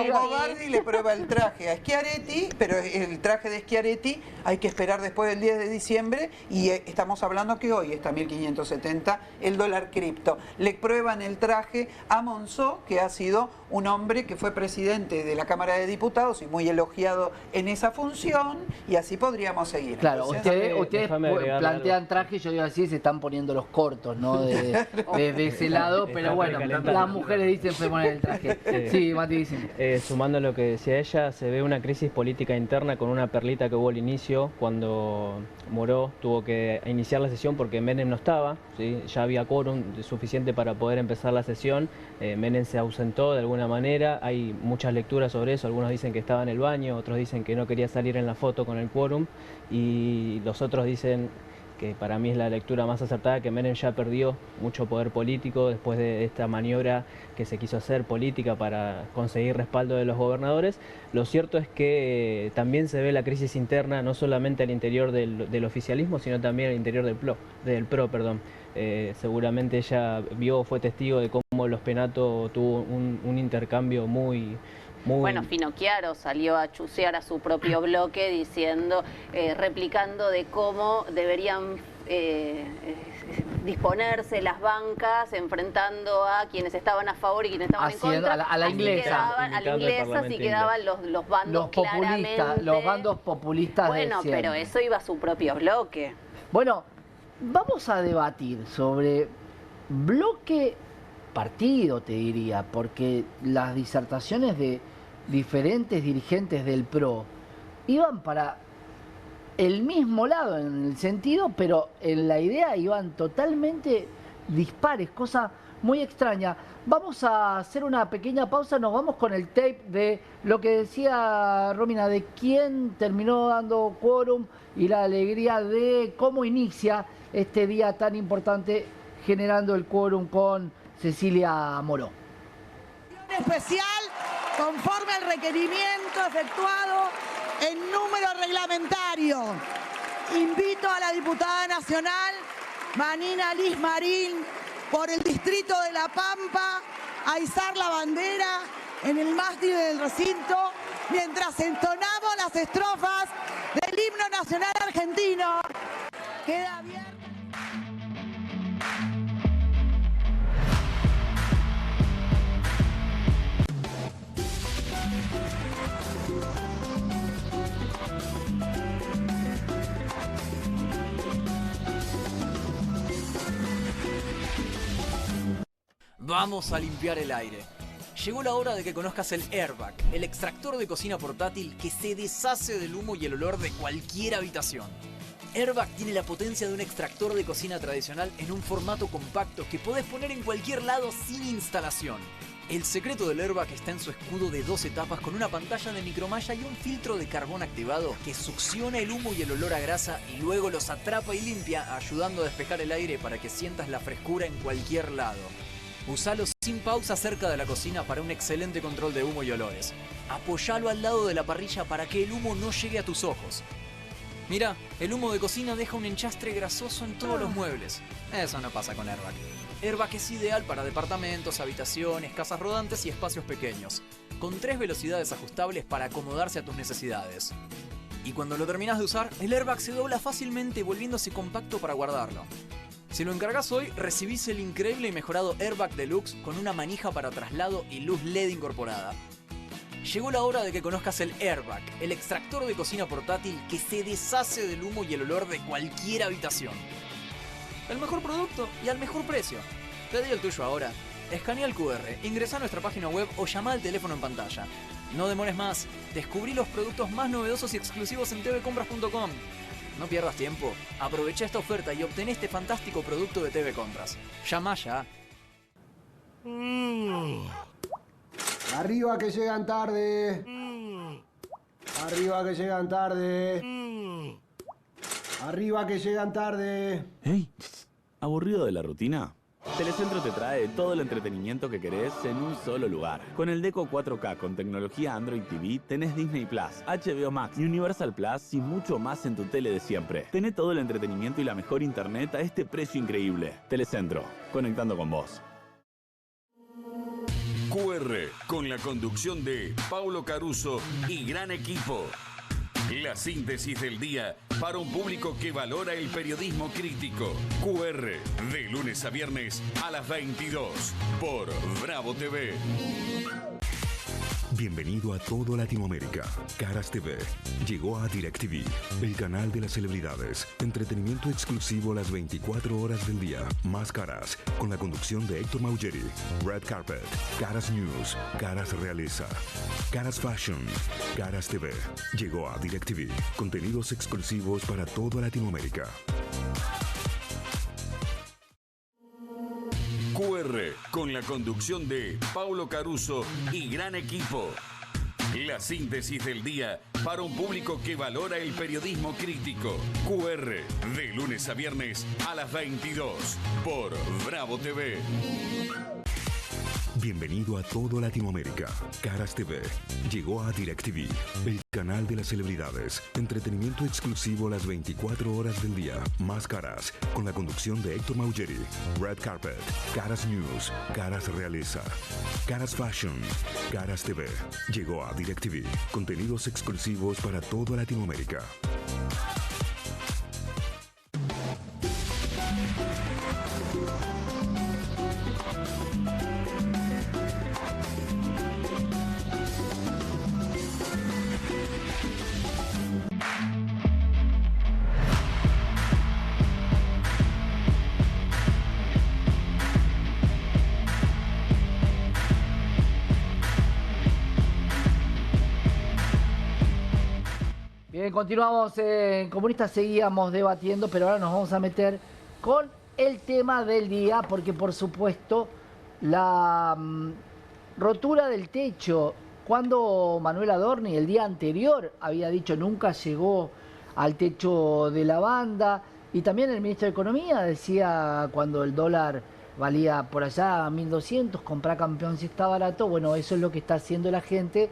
Longobardi le prueba el traje a Schiaretti, pero el traje de Schiaretti hay que esperar después del 10 de diciembre y estamos hablando que hoy está 1.570 el dólar cripto. Le prueban el traje a Monzó, que ha sido un hombre que fue presidente de la Cámara de Diputados y muy elogiado en esa función, y así podríamos seguir. Claro, entonces, ustedes plantean traje, yo digo así, se están poniendo los cortos, ¿no? De ese lado. todo, pero bueno, las mujeres dicen se ponen el traje. Sí, Mati dice. Sumando lo que decía ella, se ve una crisis política interna con una perlita que hubo al inicio cuando Moró tuvo que iniciar la sesión porque Menem no estaba, ¿sí? Ya había quórum suficiente para poder empezar la sesión. Menem se ausentó de alguna manera, hay muchas lecturas sobre eso, algunos dicen que estaba en el baño, otros dicen que no quería salir en la foto con el quórum y los otros dicen, que para mí es la lectura más acertada, que Menem ya perdió mucho poder político después de esta maniobra que se quiso hacer política para conseguir respaldo de los gobernadores. Lo cierto es que también se ve la crisis interna, no solamente al interior del oficialismo, sino también al interior del PRO. Seguramente ella fue testigo de cómo los Penato tuvo un intercambio muy... Bueno, Finocchiaro salió a chusear a su propio bloque diciendo, replicando de cómo deberían disponerse las bancas enfrentando a quienes estaban a favor y quienes estaban en contra. A la inglesa. A la inglesa, así quedaban los bandos claramente. Los bandos populistas de siempre. Pero eso iba a su propio bloque. Bueno, vamos a debatir sobre bloque partido, te diría, porque las disertaciones de diferentes dirigentes del PRO iban para el mismo lado en el sentido, pero en la idea iban totalmente dispares, cosa muy extraña. Vamos a hacer una pequeña pausa, nos vamos con el tape de lo que decía Romina, de quién terminó dando quórum y la alegría de cómo inicia este día tan importante generando el quórum con Cecilia Moró. Especial conforme al requerimiento efectuado en número reglamentario. Invito a la diputada nacional Manina Liz Marín por el distrito de La Pampa a izar la bandera en el mástil del recinto mientras entonamos las estrofas del himno nacional argentino. Queda abierto. Vamos a limpiar el aire. Llegó la hora de que conozcas el Airbag, el extractor de cocina portátil que se deshace del humo y el olor de cualquier habitación. Airbag tiene la potencia de un extractor de cocina tradicional en un formato compacto que podés poner en cualquier lado sin instalación. El secreto del Airbag está en su escudo de 2 etapas con una pantalla de micromalla y un filtro de carbón activado que succiona el humo y el olor a grasa y luego los atrapa y limpia, ayudando a despejar el aire para que sientas la frescura en cualquier lado. Usalo sin pausa cerca de la cocina para un excelente control de humo y olores. Apoyalo al lado de la parrilla para que el humo no llegue a tus ojos. Mira, el humo de cocina deja un enchastre grasoso en todos los muebles. Eso no pasa con Airbag. Airbag es ideal para departamentos, habitaciones, casas rodantes y espacios pequeños, con 3 velocidades ajustables para acomodarse a tus necesidades. Y cuando lo terminas de usar, el Airbag se dobla fácilmente volviéndose compacto para guardarlo. Si lo encargas hoy, recibís el increíble y mejorado Airbag Deluxe con una manija para traslado y luz LED incorporada. Llegó la hora de que conozcas el Airbag, el extractor de cocina portátil que se deshace del humo y el olor de cualquier habitación. El mejor producto y al mejor precio. Pedí el tuyo ahora. Escanea el QR, ingresa a nuestra página web o llama al teléfono en pantalla. No demores más. Descubrí los productos más novedosos y exclusivos en tvcompras.com. No pierdas tiempo. Aprovecha esta oferta y obtén este fantástico producto de TV Compras. Llama ya. Arriba que llegan tarde. Arriba que llegan tarde. Arriba que llegan tarde. Hey, ¿aburrido de la rutina? Telecentro te trae todo el entretenimiento que querés en un solo lugar. Con el Deco 4K con tecnología Android TV tenés Disney Plus, HBO Max y Universal Plus y mucho más en tu tele de siempre. Tenés todo el entretenimiento y la mejor internet a este precio increíble. Telecentro, conectando con vos. QR, con la conducción de Paulo Caruso y gran equipo. La síntesis del día para un público que valora el periodismo crítico. QR, de lunes a viernes a las 22 por Bravo TV. Bienvenido a todo Latinoamérica. Caras TV llegó a DirecTV, el canal de las celebridades. Entretenimiento exclusivo las 24 horas del día. Más Caras, con la conducción de Héctor Maugeri. Red Carpet, Caras News, Caras Realeza, Caras Fashion, Caras TV. Llegó a DirecTV. Contenidos exclusivos para toda Latinoamérica. QR, con la conducción de Paulo Caruso y gran equipo. La síntesis del día para un público que valora el periodismo crítico. QR, de lunes a viernes a las 22 por Bravo TV. Bienvenido a todo Latinoamérica. Caras TV llegó a DirecTV, el canal de las celebridades. Entretenimiento exclusivo las 24 horas del día. Más Caras, con la conducción de Héctor Maugeri. Red Carpet, Caras News, Caras Realeza, Caras Fashion, Caras TV. Llegó a DirecTV. Contenidos exclusivos para toda Latinoamérica. Bien, continuamos en Comunistas, seguíamos debatiendo, pero ahora nos vamos a meter con el tema del día, porque por supuesto la rotura del techo, cuando Manuel Adorni el día anterior había dicho nunca llegó al techo de la banda, y también el ministro de Economía decía cuando el dólar valía por allá 1.200, comprar campeón si está barato. Bueno, eso es lo que está haciendo la gente.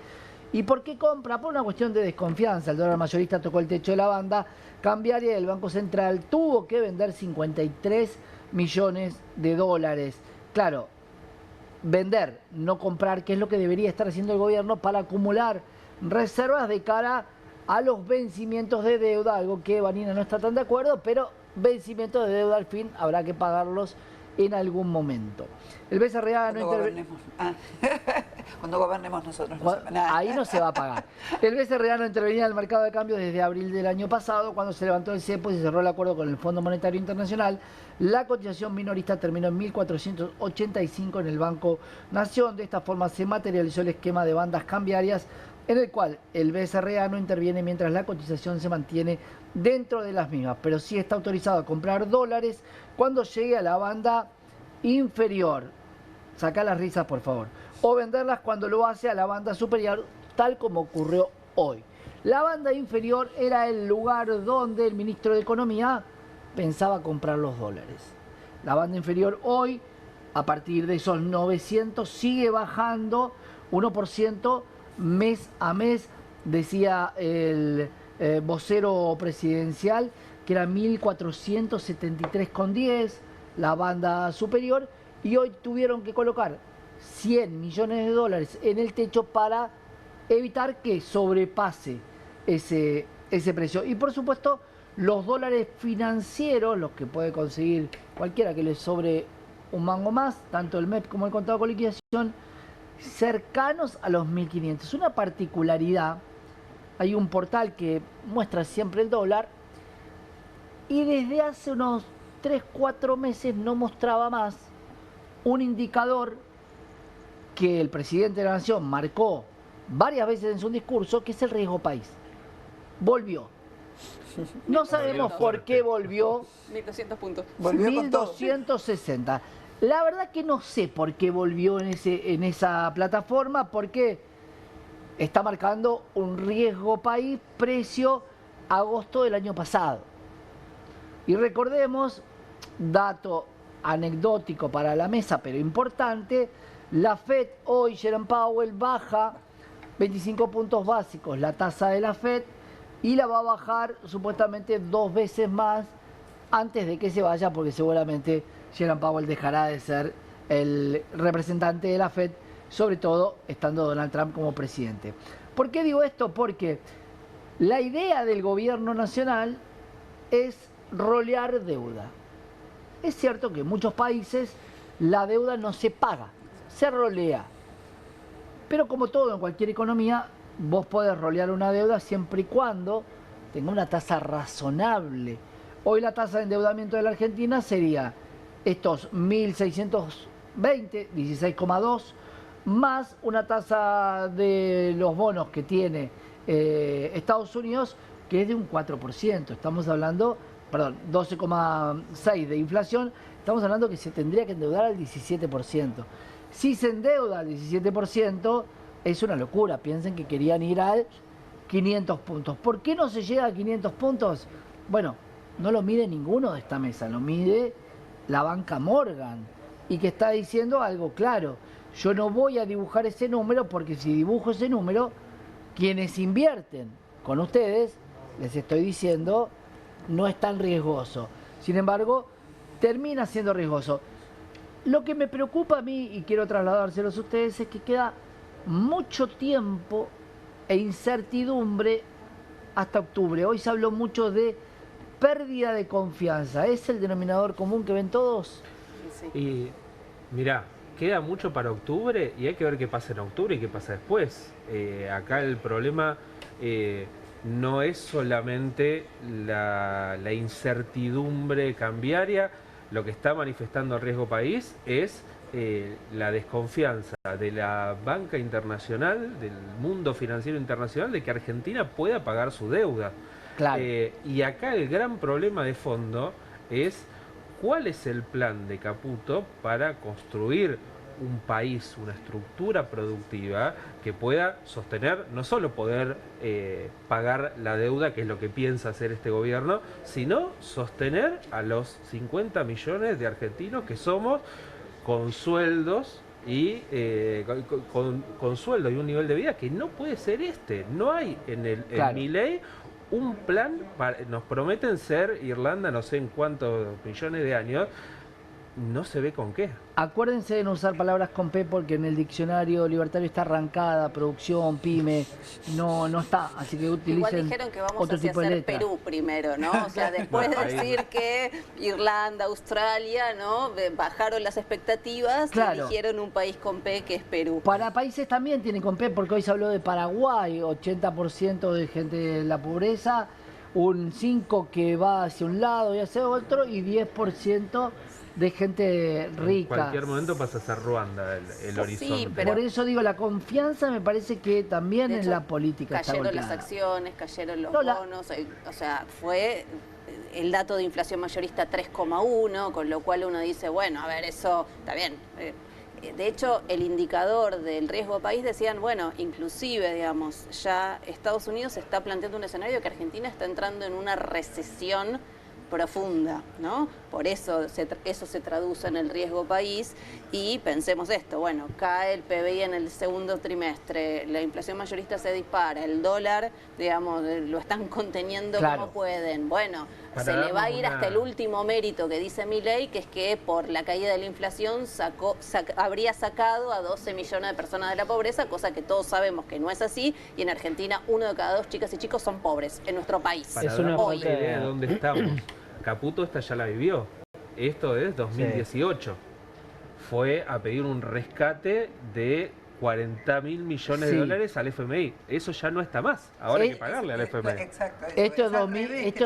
¿Y por qué compra? Por una cuestión de desconfianza. El dólar mayorista tocó el techo de la banda cambiaria y el Banco Central tuvo que vender 53 millones de dólares. Claro, vender, no comprar, que es lo que debería estar haciendo el gobierno para acumular reservas de cara a los vencimientos de deuda, algo que Vanina no está tan de acuerdo, pero vencimientos de deuda al fin habrá que pagarlos en algún momento. El BCRA no cuando gobernemos nosotros. Ahí no se va a pagar. El BCRA no intervenía en el mercado de cambios desde abril del año pasado, cuando se levantó el cepo y se cerró el acuerdo con el Fondo Monetario Internacional. La cotización minorista terminó en 1.485 en el Banco Nación. De esta forma se materializó el esquema de bandas cambiarias, en el cual el BCRA no interviene mientras la cotización se mantiene dentro de las mismas, pero sí está autorizado a comprar dólares cuando llegue a la banda inferior. Saca las risas, por favor. O venderlas cuando lo hace a la banda superior, tal como ocurrió hoy. La banda inferior era el lugar donde el ministro de Economía pensaba comprar los dólares. La banda inferior hoy, a partir de esos 900, sigue bajando 1% mes a mes, decía el vocero presidencial, que era 1.473,10 la banda superior, y hoy tuvieron que colocar 100 millones de dólares en el techo para evitar que sobrepase ese precio. Y por supuesto, los dólares financieros, los que puede conseguir cualquiera que le sobre un mango más, tanto el MEP como el contado con liquidación, cercanos a los 1.500. Una particularidad, hay un portal que muestra siempre el dólar y desde hace unos 3-4 meses no mostraba más un indicador que el presidente de la Nación marcó varias veces en su discurso, que es el riesgo país. Volvió. No sabemos por qué volvió. 1.200 puntos. 1.260. La verdad que no sé por qué volvió en esa plataforma, porque está marcando un riesgo país precio agosto del año pasado. Y recordemos, dato anecdótico para la mesa, pero importante, la FED hoy, Jerome Powell, baja 25 puntos básicos la tasa de la FED y la va a bajar supuestamente 2 veces más antes de que se vaya, porque seguramente Jerome Powell dejará de ser el representante de la FED, sobre todo estando Donald Trump como presidente. ¿Por qué digo esto? Porque la idea del gobierno nacional es rolear deuda. Es cierto que en muchos países la deuda no se paga, se rolea. Pero como todo en cualquier economía, vos podés rolear una deuda siempre y cuando tenga una tasa razonable. Hoy la tasa de endeudamiento de la Argentina sería estos 1.620, 16,2, más una tasa de los bonos que tiene Estados Unidos, que es de un 4%. Estamos hablando, perdón, 12,6 de inflación, estamos hablando que se tendría que endeudar al 17%. Si se endeuda al 17%, es una locura. Piensen que querían ir al 500 puntos. ¿Por qué no se llega a 500 puntos? Bueno, no lo mide ninguno de esta mesa, lo mide la banca Morgan, y que está diciendo algo claro. Yo no voy a dibujar ese número porque si dibujo ese número, quienes invierten con ustedes, les estoy diciendo, no es tan riesgoso. Sin embargo, termina siendo riesgoso. Lo que me preocupa a mí, y quiero trasladárselos a ustedes, es que queda mucho tiempo e incertidumbre hasta octubre. Hoy se habló mucho de pérdida de confianza. ¿Es el denominador común que ven todos? Sí. Y mirá, queda mucho para octubre y hay que ver qué pasa en octubre y qué pasa después. Acá el problema no es solamente la incertidumbre cambiaria. Lo que está manifestando el riesgo país es la desconfianza de la banca internacional, del mundo financiero internacional, de que Argentina pueda pagar su deuda. Claro. Y acá el gran problema de fondo es cuál es el plan de Caputo para construir un país, una estructura productiva que pueda sostener, no solo poder pagar la deuda, que es lo que piensa hacer este gobierno, sino sostener a los 50 millones de argentinos que somos, con sueldos y con sueldo y un nivel de vida que no puede ser este. No hay en Milei un plan, nos prometen ser Irlanda no sé en cuántos millones de años, no se ve con qué. Acuérdense de no usar palabras con P porque en el diccionario libertario está arrancada, producción, pyme, no está, así que utilicen igual dijeron que vamos otro hacia tipo de ser letra. Perú primero, ¿no? O sea, después de decir que Irlanda, Australia, ¿no? Bajaron las expectativas y eligieron un país con P que es Perú. Para países también tienen con P porque hoy se habló de Paraguay, 80% de gente en la pobreza, un 5% que va hacia un lado y hacia otro y 10% de gente rica. En cualquier momento pasa a ser Ruanda el horizonte. Sí, pero por eso digo, la confianza me parece que también de en hecho, la política está cayeron golpeada. las acciones, cayeron los bonos, o sea, fue el dato de inflación mayorista 3,1, con lo cual uno dice, bueno, a ver, eso está bien. De hecho, el indicador del riesgo país decían, bueno, inclusive, digamos, ya Estados Unidos está planteando un escenario que Argentina está entrando en una recesión profunda, ¿no? Por eso eso se traduce en el riesgo país y pensemos esto, bueno, cae el PBI en el segundo trimestre, la inflación mayorista se dispara, el dólar, digamos, lo están conteniendo como pueden. Bueno, se le va a ir hasta el último mérito que dice Milei, que es que por la caída de la inflación habría sacado a 12 millones de personas de la pobreza, cosa que todos sabemos que no es así, y en Argentina 1 de cada 2 chicas y chicos son pobres en nuestro país. Para dar una idea de dónde estamos. Caputo esta ya la vivió. Esto es 2018. Fue a pedir un rescate de 40.000 millones de dólares al FMI. Eso ya no está más. Ahora hay que pagarle al FMI. Exacto. Esto es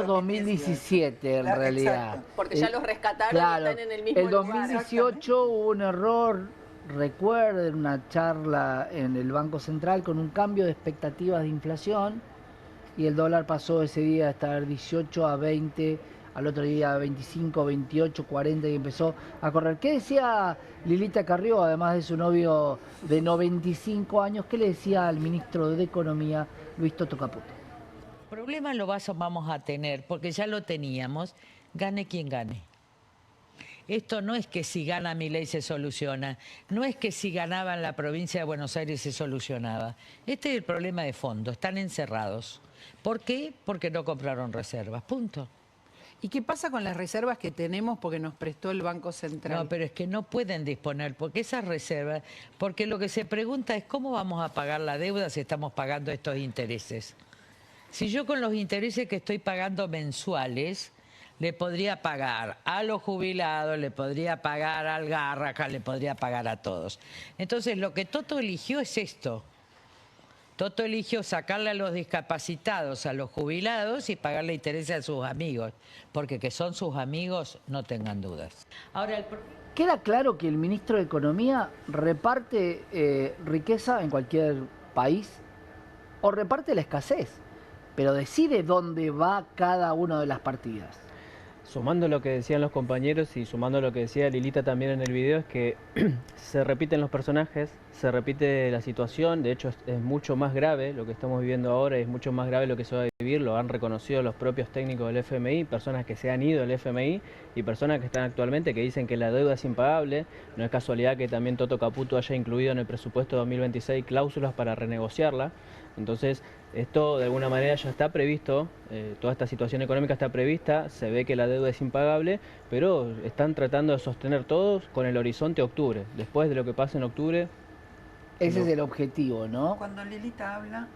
2017 en realidad. Exacto. Porque ya los rescataron y están en el mismo lugar. El 2018 hubo un error, recuerden, una charla en el Banco Central con un cambio de expectativas de inflación y el dólar pasó ese día a estar 18 a 20, al otro día 25, 28, 40 y empezó a correr. ¿Qué decía Lilita Carrió, además de su novio de 95 años? ¿Qué le decía al ministro de Economía, Luis Toto Caputo? Problema lo vamos a tener, porque ya lo teníamos, gane quien gane. Esto no es que si gana Milei se soluciona, no es que si ganaba en la provincia de Buenos Aires se solucionaba. Este es el problema de fondo, están encerrados. ¿Por qué? Porque no compraron reservas, punto. ¿Y qué pasa con las reservas que tenemos porque nos prestó el Banco Central? No, pero es que no pueden disponer, porque esas reservas, porque lo que se pregunta es cómo vamos a pagar la deuda si estamos pagando estos intereses. Si yo con los intereses que estoy pagando mensuales, le podría pagar a los jubilados, le podría pagar al Garrahan, le podría pagar a todos. Entonces, lo que Toto eligió es esto. Toto eligió sacarle a los discapacitados, a los jubilados y pagarle intereses a sus amigos, porque que son sus amigos, no tengan dudas. Ahora, queda claro que el ministro de Economía reparte riqueza en cualquier país o reparte la escasez, pero decide dónde va cada una de las partidas. Sumando lo que decían los compañeros y sumando lo que decía Lilita también en el video, es que se repiten los personajes, se repite la situación, de hecho es mucho más grave lo que estamos viviendo ahora, es mucho más grave lo que se va a vivir, lo han reconocido los propios técnicos del FMI, personas que se han ido del FMI y personas que están actualmente que dicen que la deuda es impagable. No es casualidad que también Toto Caputo haya incluido en el presupuesto 2026 cláusulas para renegociarla. Entonces, esto de alguna manera ya está previsto, toda esta situación económica está prevista, se ve que la deuda es impagable, pero están tratando de sostener todos con el horizonte octubre. Después de lo que pase en octubre... Ese es el objetivo, ¿no? Cuando Lilita habla,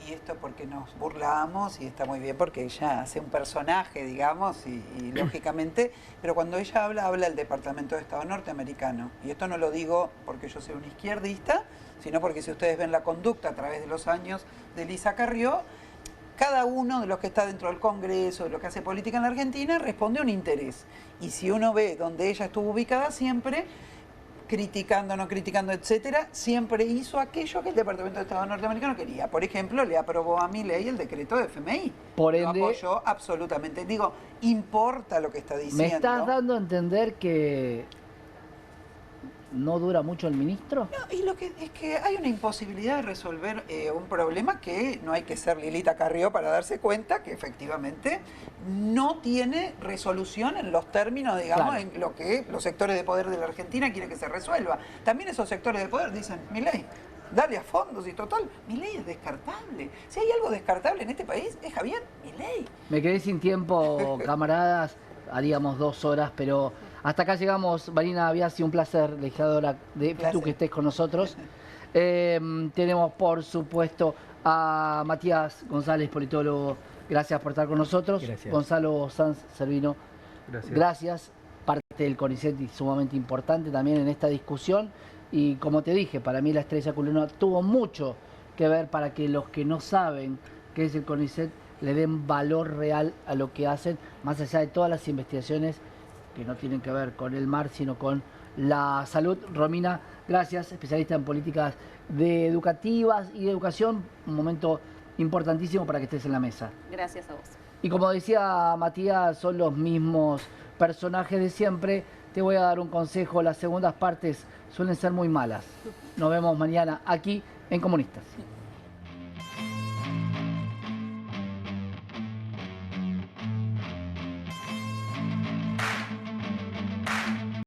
y esto porque nos burlamos, y está muy bien porque ella hace un personaje, digamos, y lógicamente, pero cuando ella habla del Departamento de Estado norteamericano. Y esto no lo digo porque yo soy un izquierdista, sino porque si ustedes ven la conducta a través de los años de Elisa Carrió, cada uno de los que está dentro del Congreso, de lo que hace política en la Argentina, responde a un interés. Y si uno ve donde ella estuvo ubicada siempre, criticando, no criticando, etcétera, siempre hizo aquello que el Departamento de Estado norteamericano quería. Por ejemplo, le aprobó a Milei el decreto de FMI. Por ende, lo apoyó absolutamente. Digo, importa lo que está diciendo. ¿Me estás dando a entender que no dura mucho el ministro? No, y lo que es que hay una imposibilidad de resolver un problema que no hay que ser Lilita Carrió para darse cuenta que efectivamente no tiene resolución en los términos, digamos, Claro. en lo que los sectores de poder de la Argentina quieren que se resuelva. También esos sectores de poder dicen, Milei, dale a fondos y total, Milei es descartable. Si hay algo descartable en este país es Javier Milei. Me quedé sin tiempo, camaradas, haríamos 2 horas, pero hasta acá llegamos. Marina, había sido un placer, legisladora, tú que estés con nosotros. Tenemos, por supuesto, a Matías González, politólogo. Gracias por estar con nosotros. Gracias. Gonzalo Sanz Servino. Gracias. Parte del CONICET y sumamente importante también en esta discusión. Y como te dije, para mí la estrella culona tuvo mucho que ver para que los que no saben qué es el CONICET le den valor real a lo que hacen, más allá de todas las investigaciones que no tienen que ver con el mar, sino con la salud. Romina, gracias, especialista en políticas educativas y de educación, un momento importantísimo para que estés en la mesa. Gracias a vos. Y como decía Matías, son los mismos personajes de siempre. Te voy a dar un consejo, las segundas partes suelen ser muy malas. Nos vemos mañana aquí en Comunistas.